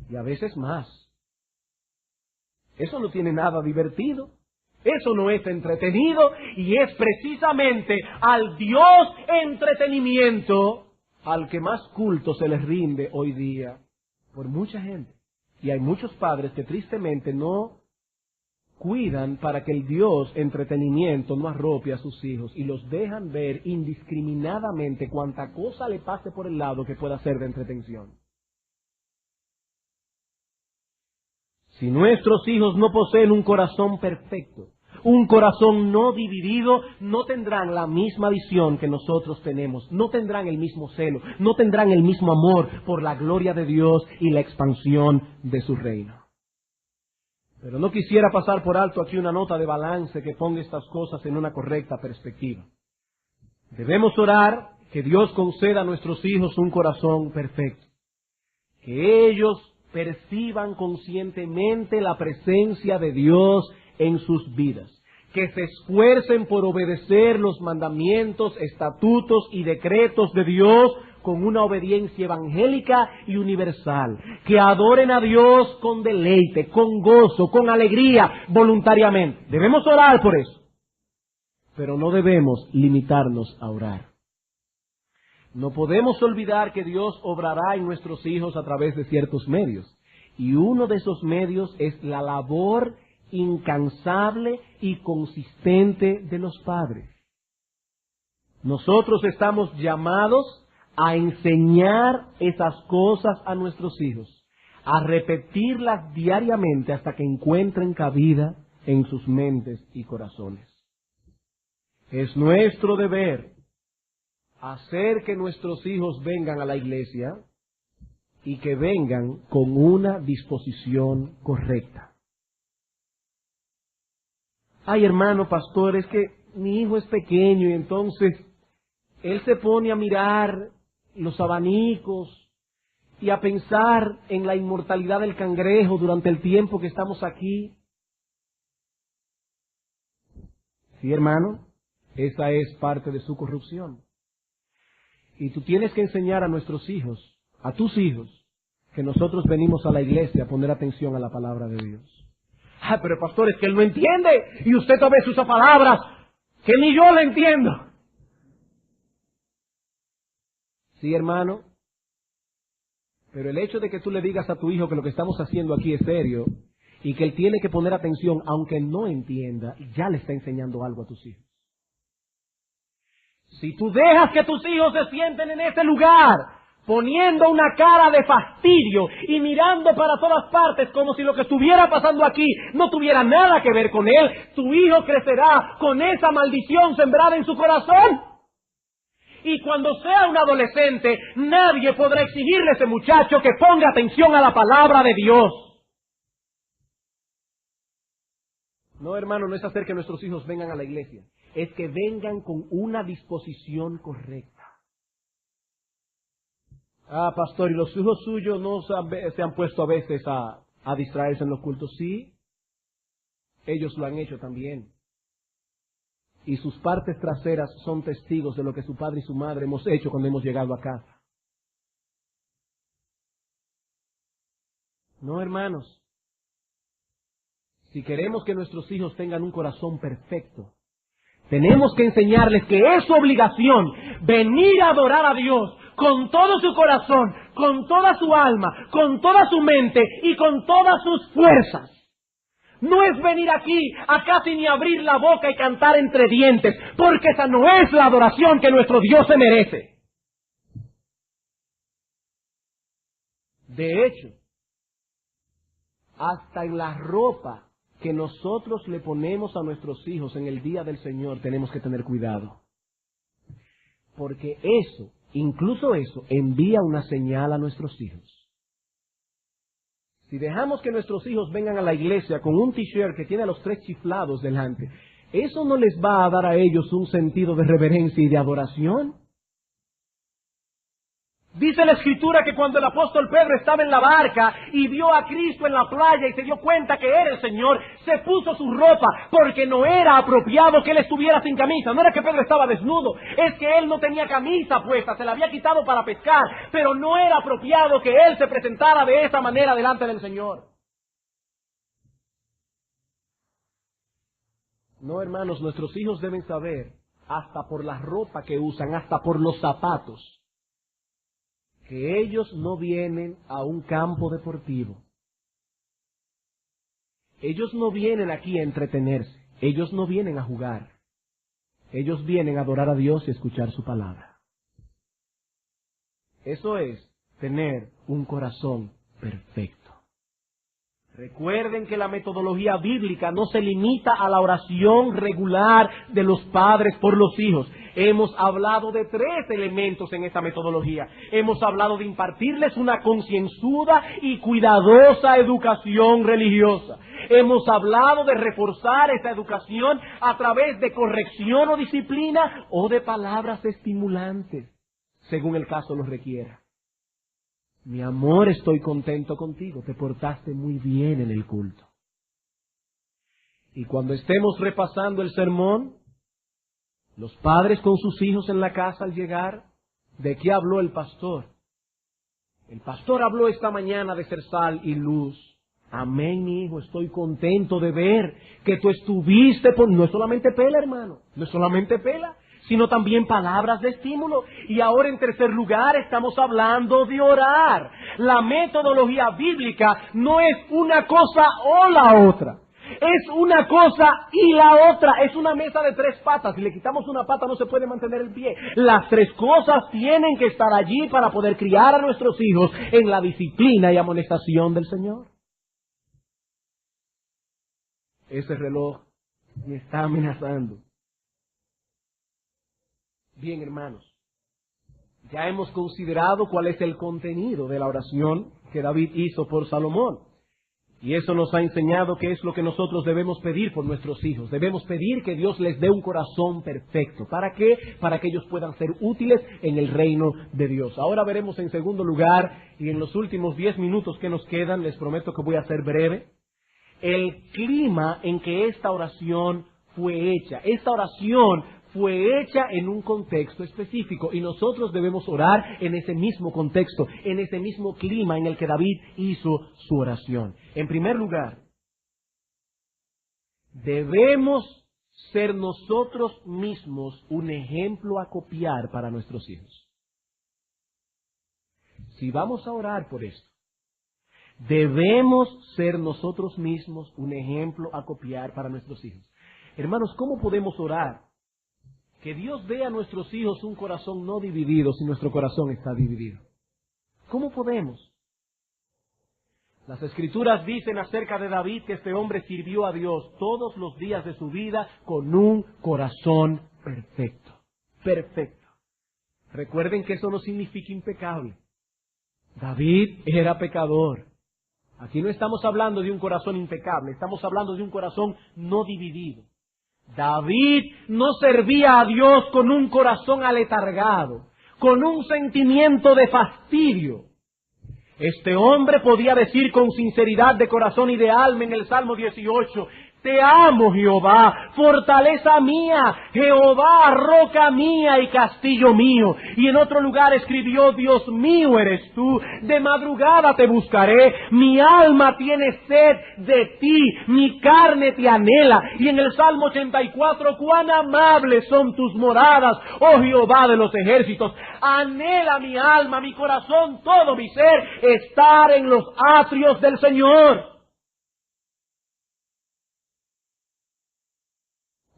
Speaker 1: Y a veces más. Eso no tiene nada divertido. Eso no es entretenido, y es precisamente al Dios entretenimiento al que más culto se les rinde hoy día por mucha gente. Y hay muchos padres que tristemente no cuidan para que el Dios entretenimiento no arrope a sus hijos y los dejan ver indiscriminadamente cuanta cosa le pase por el lado que pueda ser de entretención. Si nuestros hijos no poseen un corazón perfecto, un corazón no dividido, no tendrán la misma visión que nosotros tenemos, no tendrán el mismo celo, no tendrán el mismo amor por la gloria de Dios y la expansión de su reino. Pero no quisiera pasar por alto aquí una nota de balance que ponga estas cosas en una correcta perspectiva. Debemos orar que Dios conceda a nuestros hijos un corazón perfecto, que ellos perciban conscientemente la presencia de Dios en sus vidas, que se esfuercen por obedecer los mandamientos, estatutos y decretos de Dios con una obediencia evangélica y universal, que adoren a Dios con deleite, con gozo, con alegría, voluntariamente. Debemos orar por eso, pero no debemos limitarnos a orar. No podemos olvidar que Dios obrará en nuestros hijos a través de ciertos medios, y uno de esos medios es la labor incansable y consistente de los padres. Nosotros estamos llamados a enseñar esas cosas a nuestros hijos, a repetirlas diariamente hasta que encuentren cabida en sus mentes y corazones. Es nuestro deber hacer que nuestros hijos vengan a la iglesia y que vengan con una disposición correcta. Ay, hermano pastor, es que mi hijo es pequeño y entonces él se pone a mirar los abanicos y a pensar en la inmortalidad del cangrejo durante el tiempo que estamos aquí. Sí, hermano, esa es parte de su corrupción. Y tú tienes que enseñar a nuestros hijos, a tus hijos, que nosotros venimos a la iglesia a poner atención a la palabra de Dios. Ah, pero pastor, es que él no entiende, y usted a veces usa palabras que ni yo le entiendo. Sí, hermano, pero el hecho de que tú le digas a tu hijo que lo que estamos haciendo aquí es serio, y que él tiene que poner atención, aunque no entienda, ya le está enseñando algo a tus hijos. Si tú dejas que tus hijos se sienten en ese lugar, poniendo una cara de fastidio y mirando para todas partes como si lo que estuviera pasando aquí no tuviera nada que ver con él, tu hijo crecerá con esa maldición sembrada en su corazón. Y cuando sea un adolescente, nadie podrá exigirle a ese muchacho que ponga atención a la palabra de Dios. No, hermano, no es hacer que nuestros hijos vengan a la iglesia, es que vengan con una disposición correcta. Ah, pastor, ¿y los hijos suyos no se han puesto a veces a distraerse en los cultos? Sí, ellos lo han hecho también. Y sus partes traseras son testigos de lo que su padre y su madre hemos hecho cuando hemos llegado a casa. No, hermanos. Si queremos que nuestros hijos tengan un corazón perfecto, tenemos que enseñarles que es su obligación venir a adorar a Dios con todo su corazón, con toda su alma, con toda su mente y con todas sus fuerzas. No es venir aquí a casi ni abrir la boca y cantar entre dientes, porque esa no es la adoración que nuestro Dios se merece. De hecho, hasta en la ropa que nosotros le ponemos a nuestros hijos en el día del Señor tenemos que tener cuidado. Porque eso, incluso eso, envía una señal a nuestros hijos. Si dejamos que nuestros hijos vengan a la iglesia con un t-shirt que tiene los 3 chiflados delante, ¿eso no les va a dar a ellos un sentido de reverencia y de adoración? Dice la Escritura que cuando el apóstol Pedro estaba en la barca y vio a Cristo en la playa y se dio cuenta que era el Señor, se puso su ropa porque no era apropiado que él estuviera sin camisa. No era que Pedro estaba desnudo, es que él no tenía camisa puesta, se la había quitado para pescar, pero no era apropiado que él se presentara de esa manera delante del Señor. No, hermanos, nuestros hijos deben saber, hasta por la ropa que usan, hasta por los zapatos, que ellos no vienen a un campo deportivo. Ellos no vienen aquí a entretenerse. Ellos no vienen a jugar. Ellos vienen a adorar a Dios y escuchar su palabra. Eso es tener un corazón perfecto. Recuerden que la metodología bíblica no se limita a la oración regular de los padres por los hijos. Hemos hablado de 3 elementos en esta metodología. Hemos hablado de impartirles una concienzuda y cuidadosa educación religiosa. Hemos hablado de reforzar esta educación a través de corrección o disciplina o de palabras estimulantes, según el caso lo requiera. Mi amor, estoy contento contigo, te portaste muy bien en el culto. Y cuando estemos repasando el sermón, los padres con sus hijos en la casa al llegar, ¿de qué habló el pastor? El pastor habló esta mañana de ser sal y luz. Amén, mi hijo, estoy contento de ver que tú estuviste por... No es solamente pela, hermano, no es solamente pela, sino también palabras de estímulo. Y ahora, en tercer lugar, estamos hablando de orar. La metodología bíblica no es una cosa o la otra. Es una cosa y la otra. Es una mesa de 3 patas. Si le quitamos una pata no se puede mantener el pie. Las 3 cosas tienen que estar allí para poder criar a nuestros hijos en la disciplina y amonestación del Señor. Ese reloj me está amenazando. Bien, hermanos, ya hemos considerado cuál es el contenido de la oración que David hizo por Salomón. Y eso nos ha enseñado qué es lo que nosotros debemos pedir por nuestros hijos. Debemos pedir que Dios les dé un corazón perfecto. ¿Para qué? Para que ellos puedan ser útiles en el reino de Dios. Ahora veremos en segundo lugar, y en los últimos 10 minutos que nos quedan, les prometo que voy a ser breve, el clima en que esta oración fue hecha. Esta oración fue hecha en un contexto específico y nosotros debemos orar en ese mismo contexto, en ese mismo clima en el que David hizo su oración. En primer lugar, debemos ser nosotros mismos un ejemplo a copiar para nuestros hijos. Si vamos a orar por esto, debemos ser nosotros mismos un ejemplo a copiar para nuestros hijos. Hermanos, ¿cómo podemos orar? Que Dios dé a nuestros hijos un corazón no dividido si nuestro corazón está dividido. ¿Cómo podemos? Las Escrituras dicen acerca de David que este hombre sirvió a Dios todos los días de su vida con un corazón perfecto. Perfecto. Recuerden que eso no significa impecable. David era pecador. Aquí no estamos hablando de un corazón impecable, estamos hablando de un corazón no dividido. David no servía a Dios con un corazón aletargado, con un sentimiento de fastidio. Este hombre podía decir con sinceridad de corazón y de alma en el Salmo 18, te amo, Jehová, fortaleza mía, Jehová, roca mía y castillo mío. Y en otro lugar escribió, Dios mío eres tú, de madrugada te buscaré, mi alma tiene sed de ti, mi carne te anhela. Y en el Salmo 84, cuán amables son tus moradas, oh Jehová de los ejércitos. Anhela mi alma, mi corazón, todo mi ser, estar en los atrios del Señor.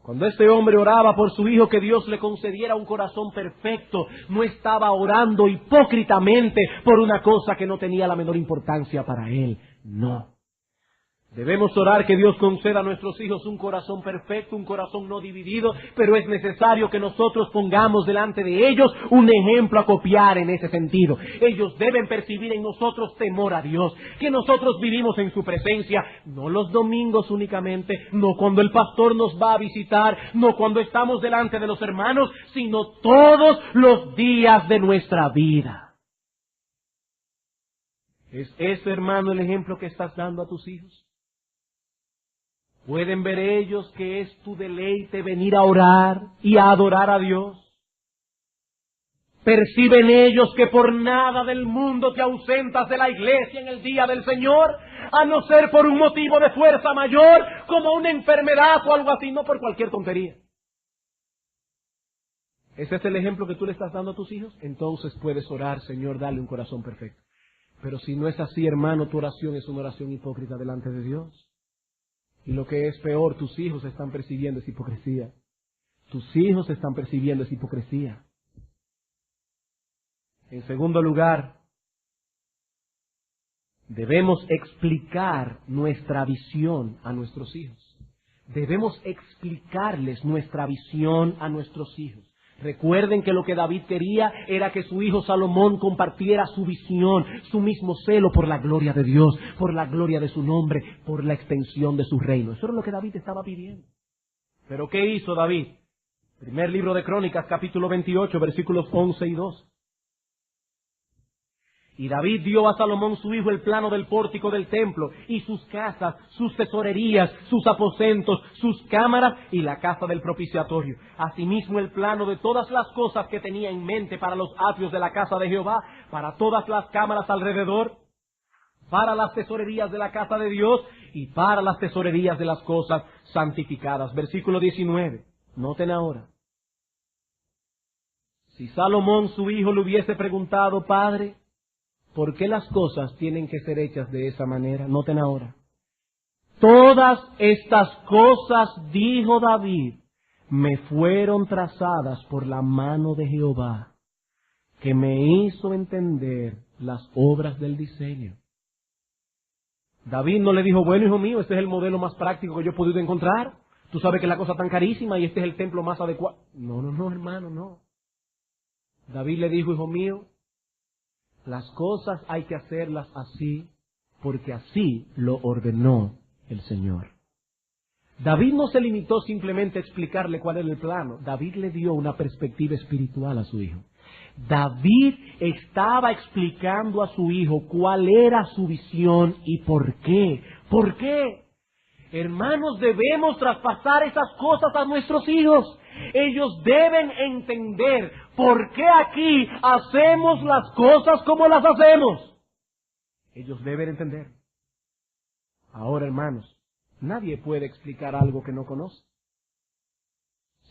Speaker 1: Cuando este hombre oraba por su hijo que Dios le concediera un corazón perfecto, no estaba orando hipócritamente por una cosa que no tenía la menor importancia para él. No. Debemos orar que Dios conceda a nuestros hijos un corazón perfecto, un corazón no dividido, pero es necesario que nosotros pongamos delante de ellos un ejemplo a copiar en ese sentido. Ellos deben percibir en nosotros temor a Dios, que nosotros vivimos en su presencia, no los domingos únicamente, no cuando el pastor nos va a visitar, no cuando estamos delante de los hermanos, sino todos los días de nuestra vida. ¿Es ese, hermano, el ejemplo que estás dando a tus hijos? ¿Pueden ver ellos que es tu deleite venir a orar y a adorar a Dios? ¿Perciben ellos que por nada del mundo te ausentas de la iglesia en el día del Señor? A no ser por un motivo de fuerza mayor, como una enfermedad o algo así, no por cualquier tontería. ¿Ese es el ejemplo que tú le estás dando a tus hijos? Entonces puedes orar, Señor, dale un corazón perfecto. Pero si no es así, hermano, tu oración es una oración hipócrita delante de Dios. Y lo que es peor, tus hijos están percibiendo esa hipocresía. Tus hijos están percibiendo esa hipocresía. En segundo lugar, debemos explicar nuestra visión a nuestros hijos. Debemos explicarles nuestra visión a nuestros hijos. Recuerden que lo que David quería era que su hijo Salomón compartiera su visión, su mismo celo por la gloria de Dios, por la gloria de su nombre, por la extensión de su reino. Eso era lo que David estaba pidiendo. ¿Pero qué hizo David? Primer libro de Crónicas, capítulo 28, versículos 11 y 12. Y David dio a Salomón su hijo el plano del pórtico del templo, y sus casas, sus tesorerías, sus aposentos, sus cámaras y la casa del propiciatorio. Asimismo el plano de todas las cosas que tenía en mente para los atrios de la casa de Jehová, para todas las cámaras alrededor, para las tesorerías de la casa de Dios y para las tesorerías de las cosas santificadas. Versículo 19. Noten ahora. Si Salomón su hijo le hubiese preguntado, Padre, ¿por qué las cosas tienen que ser hechas de esa manera? Noten ahora. Todas estas cosas, dijo David, me fueron trazadas por la mano de Jehová, que me hizo entender las obras del diseño. David no le dijo, bueno, hijo mío, este es el modelo más práctico que yo he podido encontrar. Tú sabes que la cosa es tan carísima y este es el templo más adecuado. No, hermano, no. David le dijo, hijo mío, las cosas hay que hacerlas así, porque así lo ordenó el Señor. David no se limitó simplemente a explicarle cuál era el plano. David le dio una perspectiva espiritual a su hijo. David estaba explicando a su hijo cuál era su visión y por qué. ¿Por qué? Hermanos, debemos traspasar esas cosas a nuestros hijos. Ellos deben entender por qué aquí hacemos las cosas como las hacemos. Ellos deben entender. Ahora, hermanos, nadie puede explicar algo que no conoce.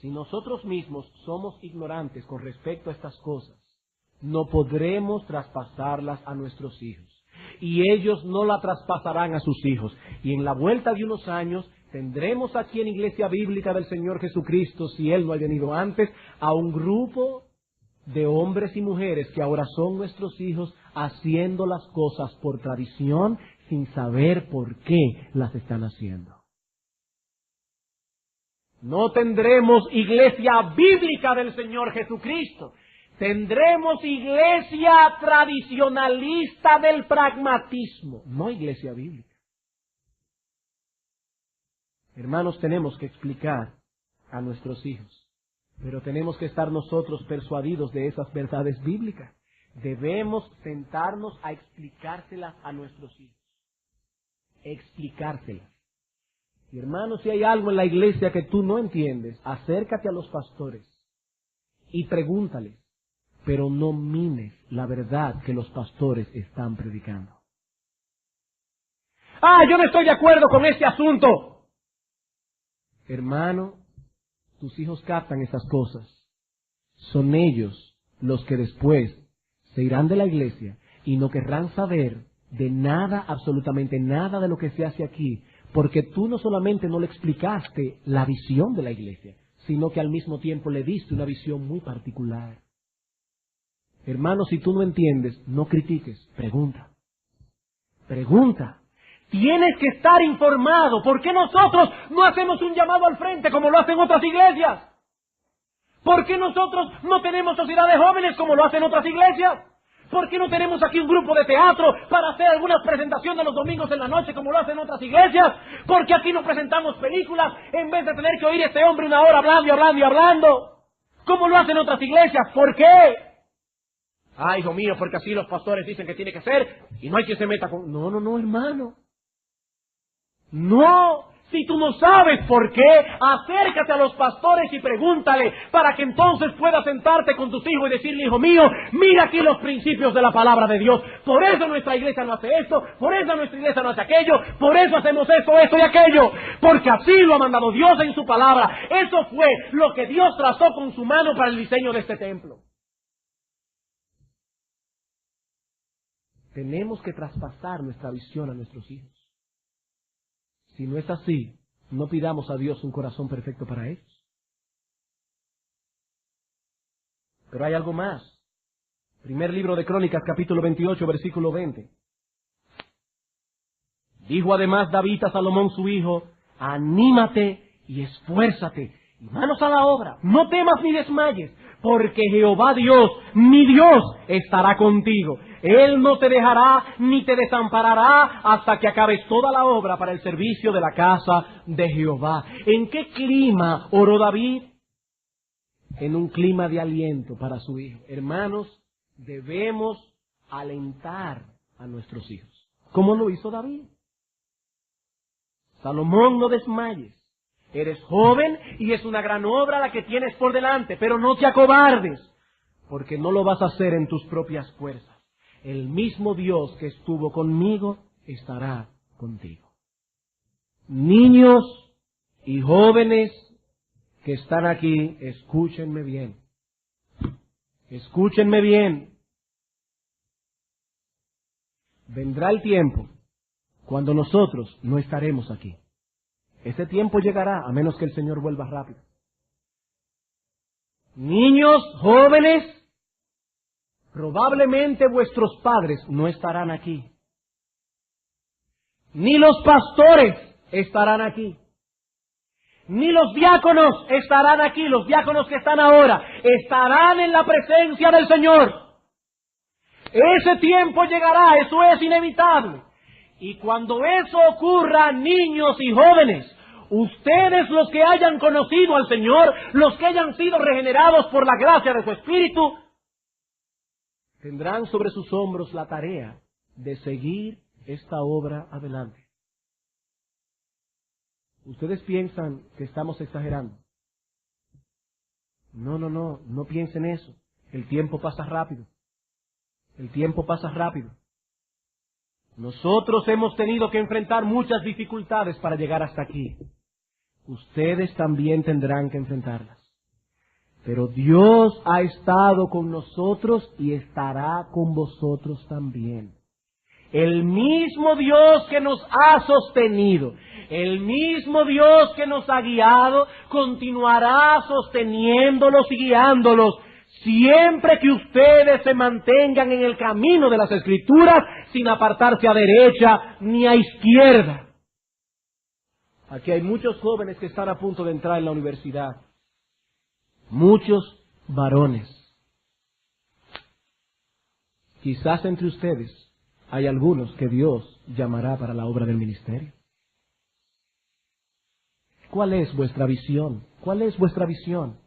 Speaker 1: Si nosotros mismos somos ignorantes con respecto a estas cosas, no podremos traspasarlas a nuestros hijos. Y ellos no la traspasarán a sus hijos. Y en la vuelta de unos años tendremos aquí en Iglesia Bíblica del Señor Jesucristo, si Él no ha venido antes, a un grupo de hombres y mujeres que ahora son nuestros hijos, haciendo las cosas por tradición, sin saber por qué las están haciendo. No tendremos iglesia bíblica del Señor Jesucristo. Tendremos iglesia tradicionalista del pragmatismo, no iglesia bíblica. Hermanos, tenemos que explicar a nuestros hijos, pero tenemos que estar nosotros persuadidos de esas verdades bíblicas. Debemos sentarnos a explicárselas a nuestros hijos. Explicárselas. Y hermanos, si hay algo en la iglesia que tú no entiendes, acércate a los pastores y pregúntales, pero no mines la verdad que los pastores están predicando. Yo no estoy de acuerdo con este asunto. Hermano, tus hijos captan esas cosas. Son ellos los que después se irán de la iglesia y no querrán saber de nada, absolutamente nada de lo que se hace aquí, porque tú no solamente no le explicaste la visión de la iglesia, sino que al mismo tiempo le diste una visión muy particular. Hermano, si tú no entiendes, no critiques, pregunta. Pregunta. Tienes que estar informado. ¿Por qué nosotros no hacemos un llamado al frente como lo hacen otras iglesias? ¿Por qué nosotros no tenemos sociedad de jóvenes como lo hacen otras iglesias? ¿Por qué no tenemos aquí un grupo de teatro para hacer algunas presentaciones los domingos en la noche como lo hacen otras iglesias? ¿Por qué aquí no presentamos películas en vez de tener que oír a este hombre una hora hablando y hablando y hablando? ¿Cómo lo hacen otras iglesias? ¿Por qué? Hijo mío, porque así los pastores dicen que tiene que ser y no hay quien se meta con... No, hermano. No, Si tú no sabes por qué, acércate a los pastores y pregúntale para que entonces puedas sentarte con tus hijos y decirle, hijo mío, mira aquí los principios de la palabra de Dios. Por eso nuestra iglesia no hace esto, por eso nuestra iglesia no hace aquello, por eso hacemos esto y aquello. Porque así lo ha mandado Dios en su palabra. Eso fue lo que Dios trazó con su mano para el diseño de este templo. Tenemos que traspasar nuestra visión a nuestros hijos. Si no es así, no pidamos a Dios un corazón perfecto para ellos. Pero hay algo más. Primer libro de Crónicas, capítulo 28, versículo 20. Dijo además David a Salomón su hijo, anímate y esfuérzate, y manos a la obra, no temas ni desmayes, porque Jehová Dios, mi Dios, estará contigo. Él no te dejará ni te desamparará hasta que acabes toda la obra para el servicio de la casa de Jehová. ¿En qué clima oró David? En un clima de aliento para su hijo. Hermanos, debemos alentar a nuestros hijos. ¿Cómo lo hizo David? Salomón, no desmayes. Eres joven y es una gran obra la que tienes por delante, pero no te acobardes, porque no lo vas a hacer en tus propias fuerzas. El mismo Dios que estuvo conmigo estará contigo. Niños y jóvenes que están aquí, escúchenme bien. Escúchenme bien. Vendrá el tiempo cuando nosotros no estaremos aquí. Ese tiempo llegará a menos que el Señor vuelva rápido. Niños, jóvenes, probablemente vuestros padres no estarán aquí. Ni los pastores estarán aquí. Ni los diáconos estarán aquí. Los diáconos que están ahora estarán en la presencia del Señor. Ese tiempo llegará, eso es inevitable. Y cuando eso ocurra, niños y jóvenes, ustedes los que hayan conocido al Señor, los que hayan sido regenerados por la gracia de su Espíritu, tendrán sobre sus hombros la tarea de seguir esta obra adelante. ¿Ustedes piensan que estamos exagerando? No piensen eso. El tiempo pasa rápido. El tiempo pasa rápido. Nosotros hemos tenido que enfrentar muchas dificultades para llegar hasta aquí. Ustedes también tendrán que enfrentarlas. Pero Dios ha estado con nosotros y estará con vosotros también. El mismo Dios que nos ha sostenido, el mismo Dios que nos ha guiado, continuará sosteniéndolos y guiándolos, siempre que ustedes se mantengan en el camino de las Escrituras, sin apartarse a derecha ni a izquierda. Aquí hay muchos jóvenes que están a punto de entrar en la universidad. Muchos varones. Quizás entre ustedes hay algunos que Dios llamará para la obra del ministerio. ¿Cuál es vuestra visión? ¿Cuál es vuestra visión?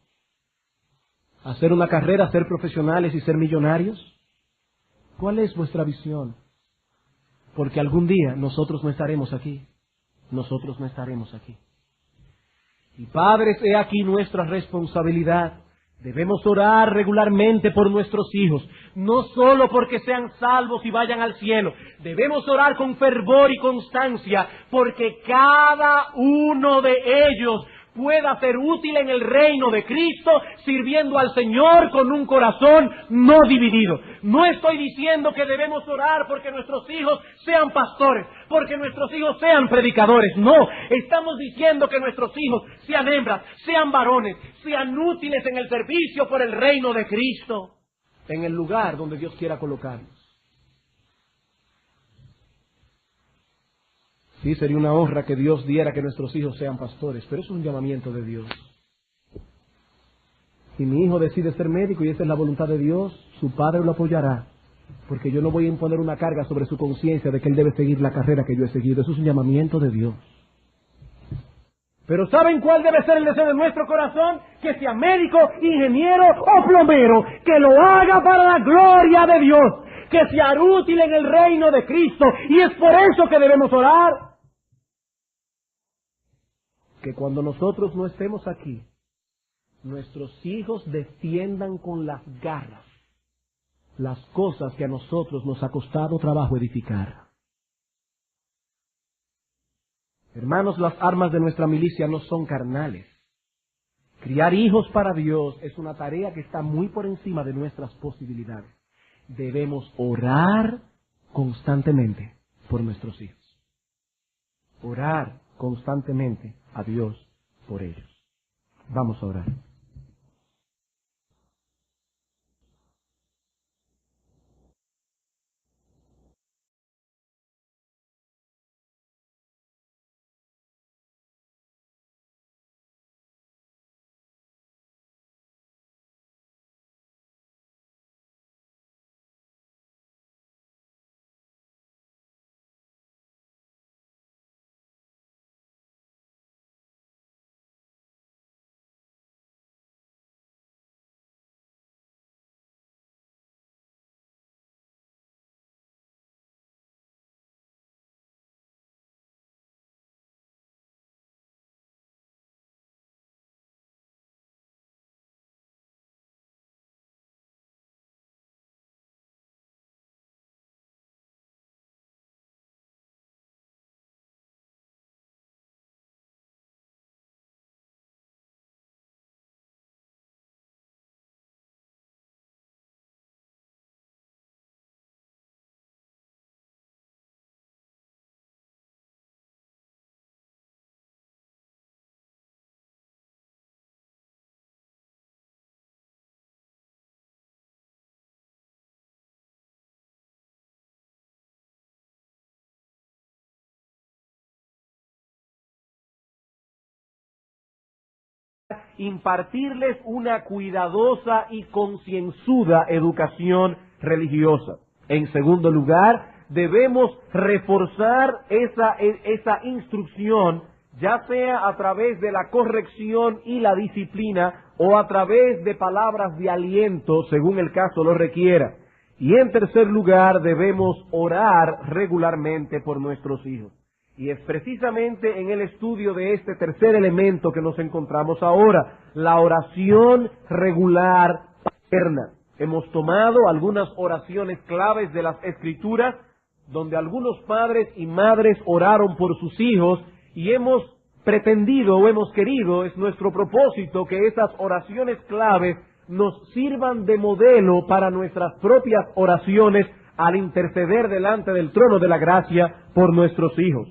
Speaker 1: ¿Hacer una carrera, ser profesionales y ser millonarios? ¿Cuál es vuestra visión? Porque algún día nosotros no estaremos aquí. Nosotros no estaremos aquí. Y padres, he aquí nuestra responsabilidad. Debemos orar regularmente por nuestros hijos, no solo porque sean salvos y vayan al cielo. Debemos orar con fervor y constancia porque cada uno de ellos pueda ser útil en el reino de Cristo, sirviendo al Señor con un corazón no dividido. No estoy diciendo que debemos orar porque nuestros hijos sean pastores, porque nuestros hijos sean predicadores. No, estamos diciendo que nuestros hijos sean hembras, sean varones, sean útiles en el servicio por el reino de Cristo, en el lugar donde Dios quiera colocarlos. Sí, sería una honra que Dios diera que nuestros hijos sean pastores, pero es un llamamiento de Dios. Si mi hijo decide ser médico y esa es la voluntad de Dios, su padre lo apoyará, porque yo no voy a imponer una carga sobre su conciencia de que él debe seguir la carrera que yo he seguido. Eso es un llamamiento de Dios. Pero ¿saben cuál debe ser el deseo de nuestro corazón? Que sea médico, ingeniero o plomero, que lo haga para la gloria de Dios, que sea útil en el reino de Cristo, y es por eso que debemos orar. que cuando nosotros no estemos aquí, nuestros hijos defiendan con las garras las cosas que a nosotros nos ha costado trabajo edificar. Hermanos, las armas de nuestra milicia no son carnales. Criar hijos para Dios es una tarea que está muy por encima de nuestras posibilidades. Debemos orar constantemente por nuestros hijos. Orar constantemente a Dios por ellos. Vamos a orar. Impartirles una cuidadosa y concienzuda educación religiosa. En segundo lugar, debemos reforzar esa instrucción, ya sea a través de la corrección y la disciplina o a través de palabras de aliento, según el caso lo requiera. Y en tercer lugar, debemos orar regularmente por nuestros hijos. Y es precisamente en el estudio de este tercer elemento que nos encontramos ahora, la oración regular paterna. Hemos tomado algunas oraciones claves de las Escrituras, donde algunos padres y madres oraron por sus hijos, y hemos pretendido o hemos querido, es nuestro propósito, que esas oraciones claves nos sirvan de modelo para nuestras propias oraciones al interceder delante del trono de la gracia por nuestros hijos.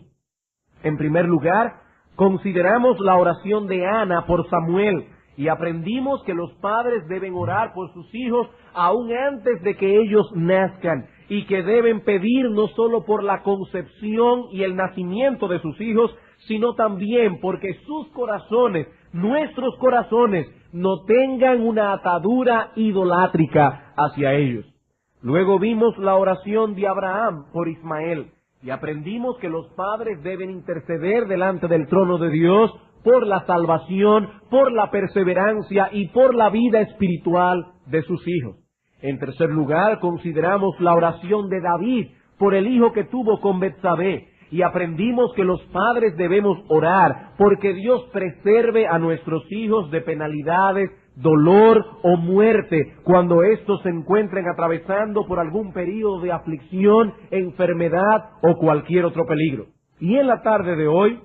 Speaker 1: En primer lugar, consideramos la oración de Ana por Samuel y aprendimos que los padres deben orar por sus hijos aún antes de que ellos nazcan y que deben pedir no solo por la concepción y el nacimiento de sus hijos, sino también porque sus corazones, nuestros corazones, no tengan una atadura idolátrica hacia ellos. Luego vimos la oración de Abraham por Ismael. Y aprendimos que los padres deben interceder delante del trono de Dios por la salvación, por la perseverancia y por la vida espiritual de sus hijos. En tercer lugar, consideramos la oración de David por el hijo que tuvo con Betsabé. Y aprendimos que los padres debemos orar porque Dios preserve a nuestros hijos de penalidades, dolor o muerte cuando éstos se encuentren atravesando por algún período de aflicción, enfermedad o cualquier otro peligro. Y en la tarde de hoy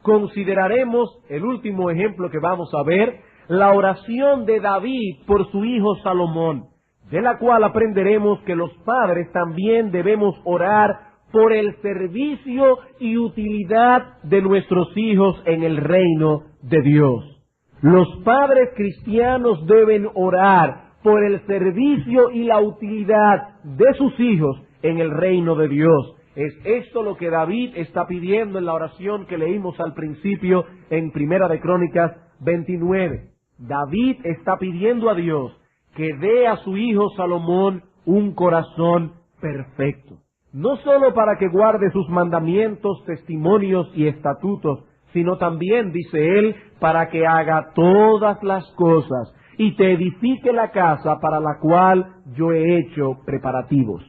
Speaker 1: consideraremos el último ejemplo que vamos a ver, la oración de David por su hijo Salomón, de la cual aprenderemos que los padres también debemos orar por el servicio y utilidad de nuestros hijos en el reino de Dios. Los padres cristianos deben orar por el servicio y la utilidad de sus hijos en el reino de Dios. Es esto lo que David está pidiendo en la oración que leímos al principio en Primera de Crónicas 29. David está pidiendo a Dios que dé a su hijo Salomón un corazón perfecto. No solo para que guarde sus mandamientos, testimonios y estatutos, sino también, dice él, para que haga todas las cosas y te edifique la casa para la cual yo he hecho preparativos.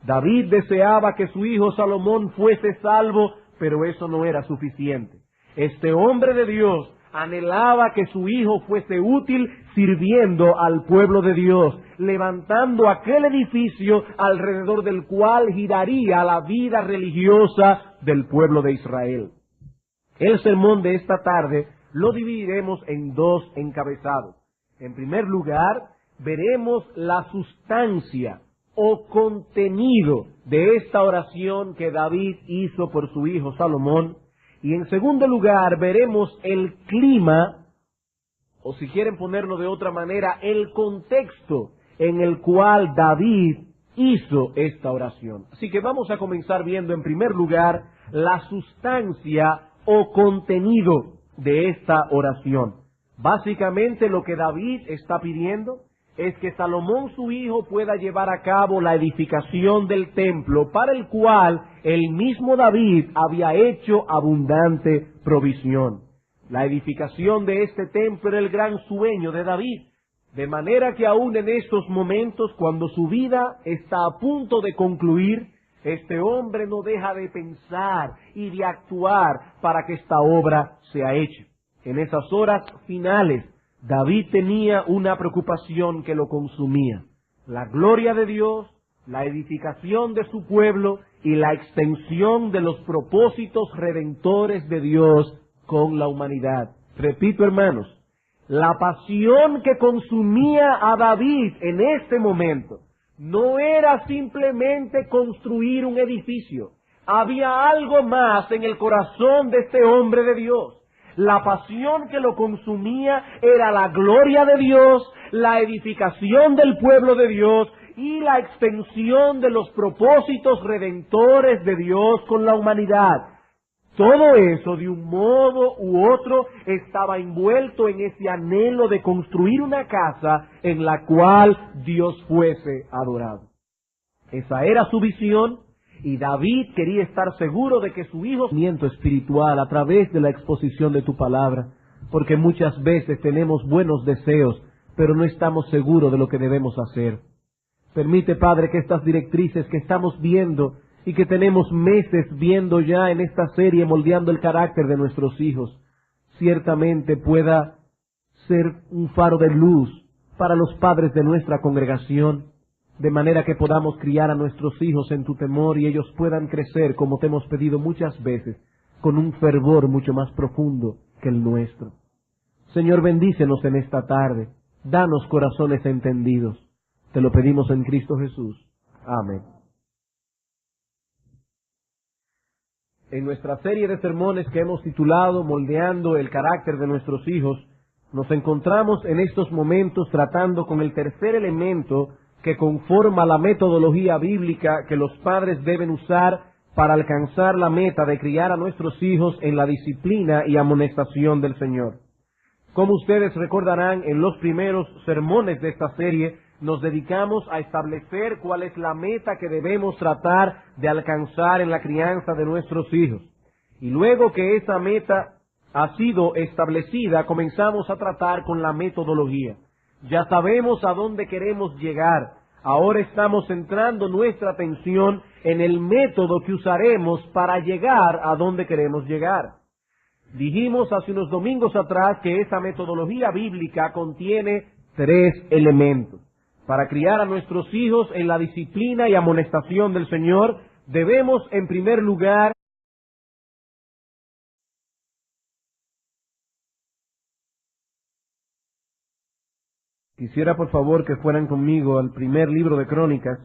Speaker 1: David deseaba que su hijo Salomón fuese salvo, pero eso no era suficiente. Este hombre de Dios anhelaba que su hijo fuese útil sirviendo al pueblo de Dios, levantando aquel edificio alrededor del cual giraría la vida religiosa del pueblo de Israel. El sermón de esta tarde lo dividiremos en dos encabezados. En primer lugar, veremos la sustancia o contenido de esta oración que David hizo por su hijo Salomón. Y en segundo lugar, veremos el clima, o si quieren ponerlo de otra manera, el contexto en el cual David hizo esta oración. Así que vamos a comenzar viendo en primer lugar la sustancia o contenido de esta oración. Básicamente lo que David está pidiendo es que Salomón su hijo pueda llevar a cabo la edificación del templo para el cual el mismo David había hecho abundante provisión. La edificación de este templo era el gran sueño de David, de manera que aún en estos momentos, cuando su vida está a punto de concluir, este hombre no deja de pensar y de actuar para que esta obra sea hecha. En esas horas finales, David tenía una preocupación que lo consumía: la gloria de Dios, la edificación de su pueblo y la extensión de los propósitos redentores de Dios con la humanidad. Repito, hermanos, la pasión que consumía a David en este momento no era simplemente construir un edificio. Había algo más en el corazón de este hombre de Dios. La pasión que lo consumía era la gloria de Dios, la edificación del pueblo de Dios y la extensión de los propósitos redentores de Dios con la humanidad. Todo eso, de un modo u otro, estaba envuelto en ese anhelo de construir una casa en la cual Dios fuese adorado. Esa era su visión. Y David quería estar seguro de que su hijo espiritual a través de la exposición de tu palabra, porque muchas veces tenemos buenos deseos, pero no estamos seguros de lo que debemos hacer. Permite, Padre, que estas directrices que estamos viendo y que tenemos meses viendo ya en esta serie moldeando el carácter de nuestros hijos, ciertamente pueda ser un faro de luz para los padres de nuestra congregación, de manera que podamos criar a nuestros hijos en tu temor y ellos puedan crecer, como te hemos pedido muchas veces, con un fervor mucho más profundo que el nuestro. Señor, bendícenos en esta tarde. Danos corazones entendidos. Te lo pedimos en Cristo Jesús. Amén. En nuestra serie de sermones que hemos titulado Moldeando el carácter de nuestros hijos, nos encontramos en estos momentos tratando con el tercer elemento que conforma la metodología bíblica que los padres deben usar para alcanzar la meta de criar a nuestros hijos en la disciplina y amonestación del Señor. Como ustedes recordarán, en los primeros sermones de esta serie nos dedicamos a establecer cuál es la meta que debemos tratar de alcanzar en la crianza de nuestros hijos. Y luego que esa meta ha sido establecida, comenzamos a tratar con la metodología. Ya sabemos a dónde queremos llegar. Ahora estamos centrando nuestra atención en el método que usaremos para llegar a donde queremos llegar. Dijimos hace unos domingos atrás que esa metodología bíblica contiene 3 elementos. Para criar a nuestros hijos en la disciplina y amonestación del Señor, debemos en primer lugar Quisiera por favor que fueran conmigo al primer libro de Crónicas.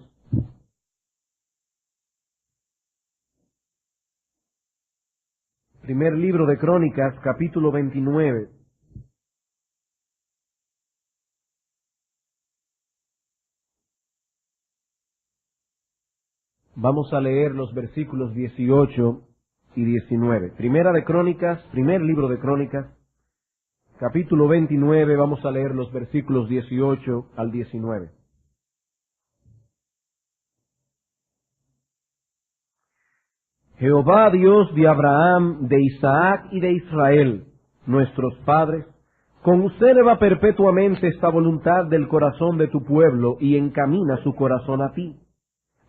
Speaker 1: Primer libro de Crónicas, capítulo 29. Vamos a leer los versículos 18 y 19. Primera de Crónicas, primer libro de Crónicas, capítulo 29, vamos a leer los versículos 18 al 19. Jehová Dios de Abraham, de Isaac y de Israel, nuestros padres, conserva perpetuamente esta voluntad del corazón de tu pueblo y encamina su corazón a ti.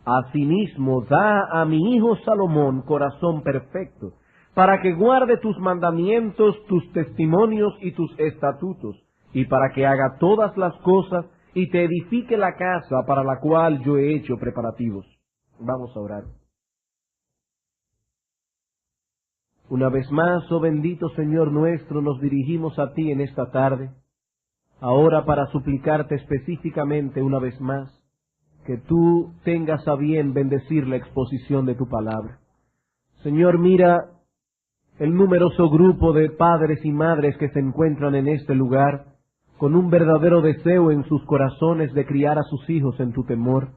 Speaker 1: Asimismo, da a mi hijo Salomón corazón perfecto, para que guarde tus mandamientos, tus testimonios y tus estatutos, y para que haga todas las cosas y te edifique la casa para la cual yo he hecho preparativos. Vamos a orar. Una vez más, oh bendito Señor nuestro, nos dirigimos a ti en esta tarde, ahora para suplicarte específicamente una vez más, que tú tengas a bien bendecir la exposición de tu palabra. Señor, mira el numeroso grupo de padres y madres que se encuentran en este lugar, con un verdadero deseo en sus corazones de criar a sus hijos en tu temor,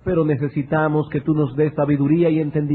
Speaker 1: pero necesitamos que tú nos des sabiduría y entendimiento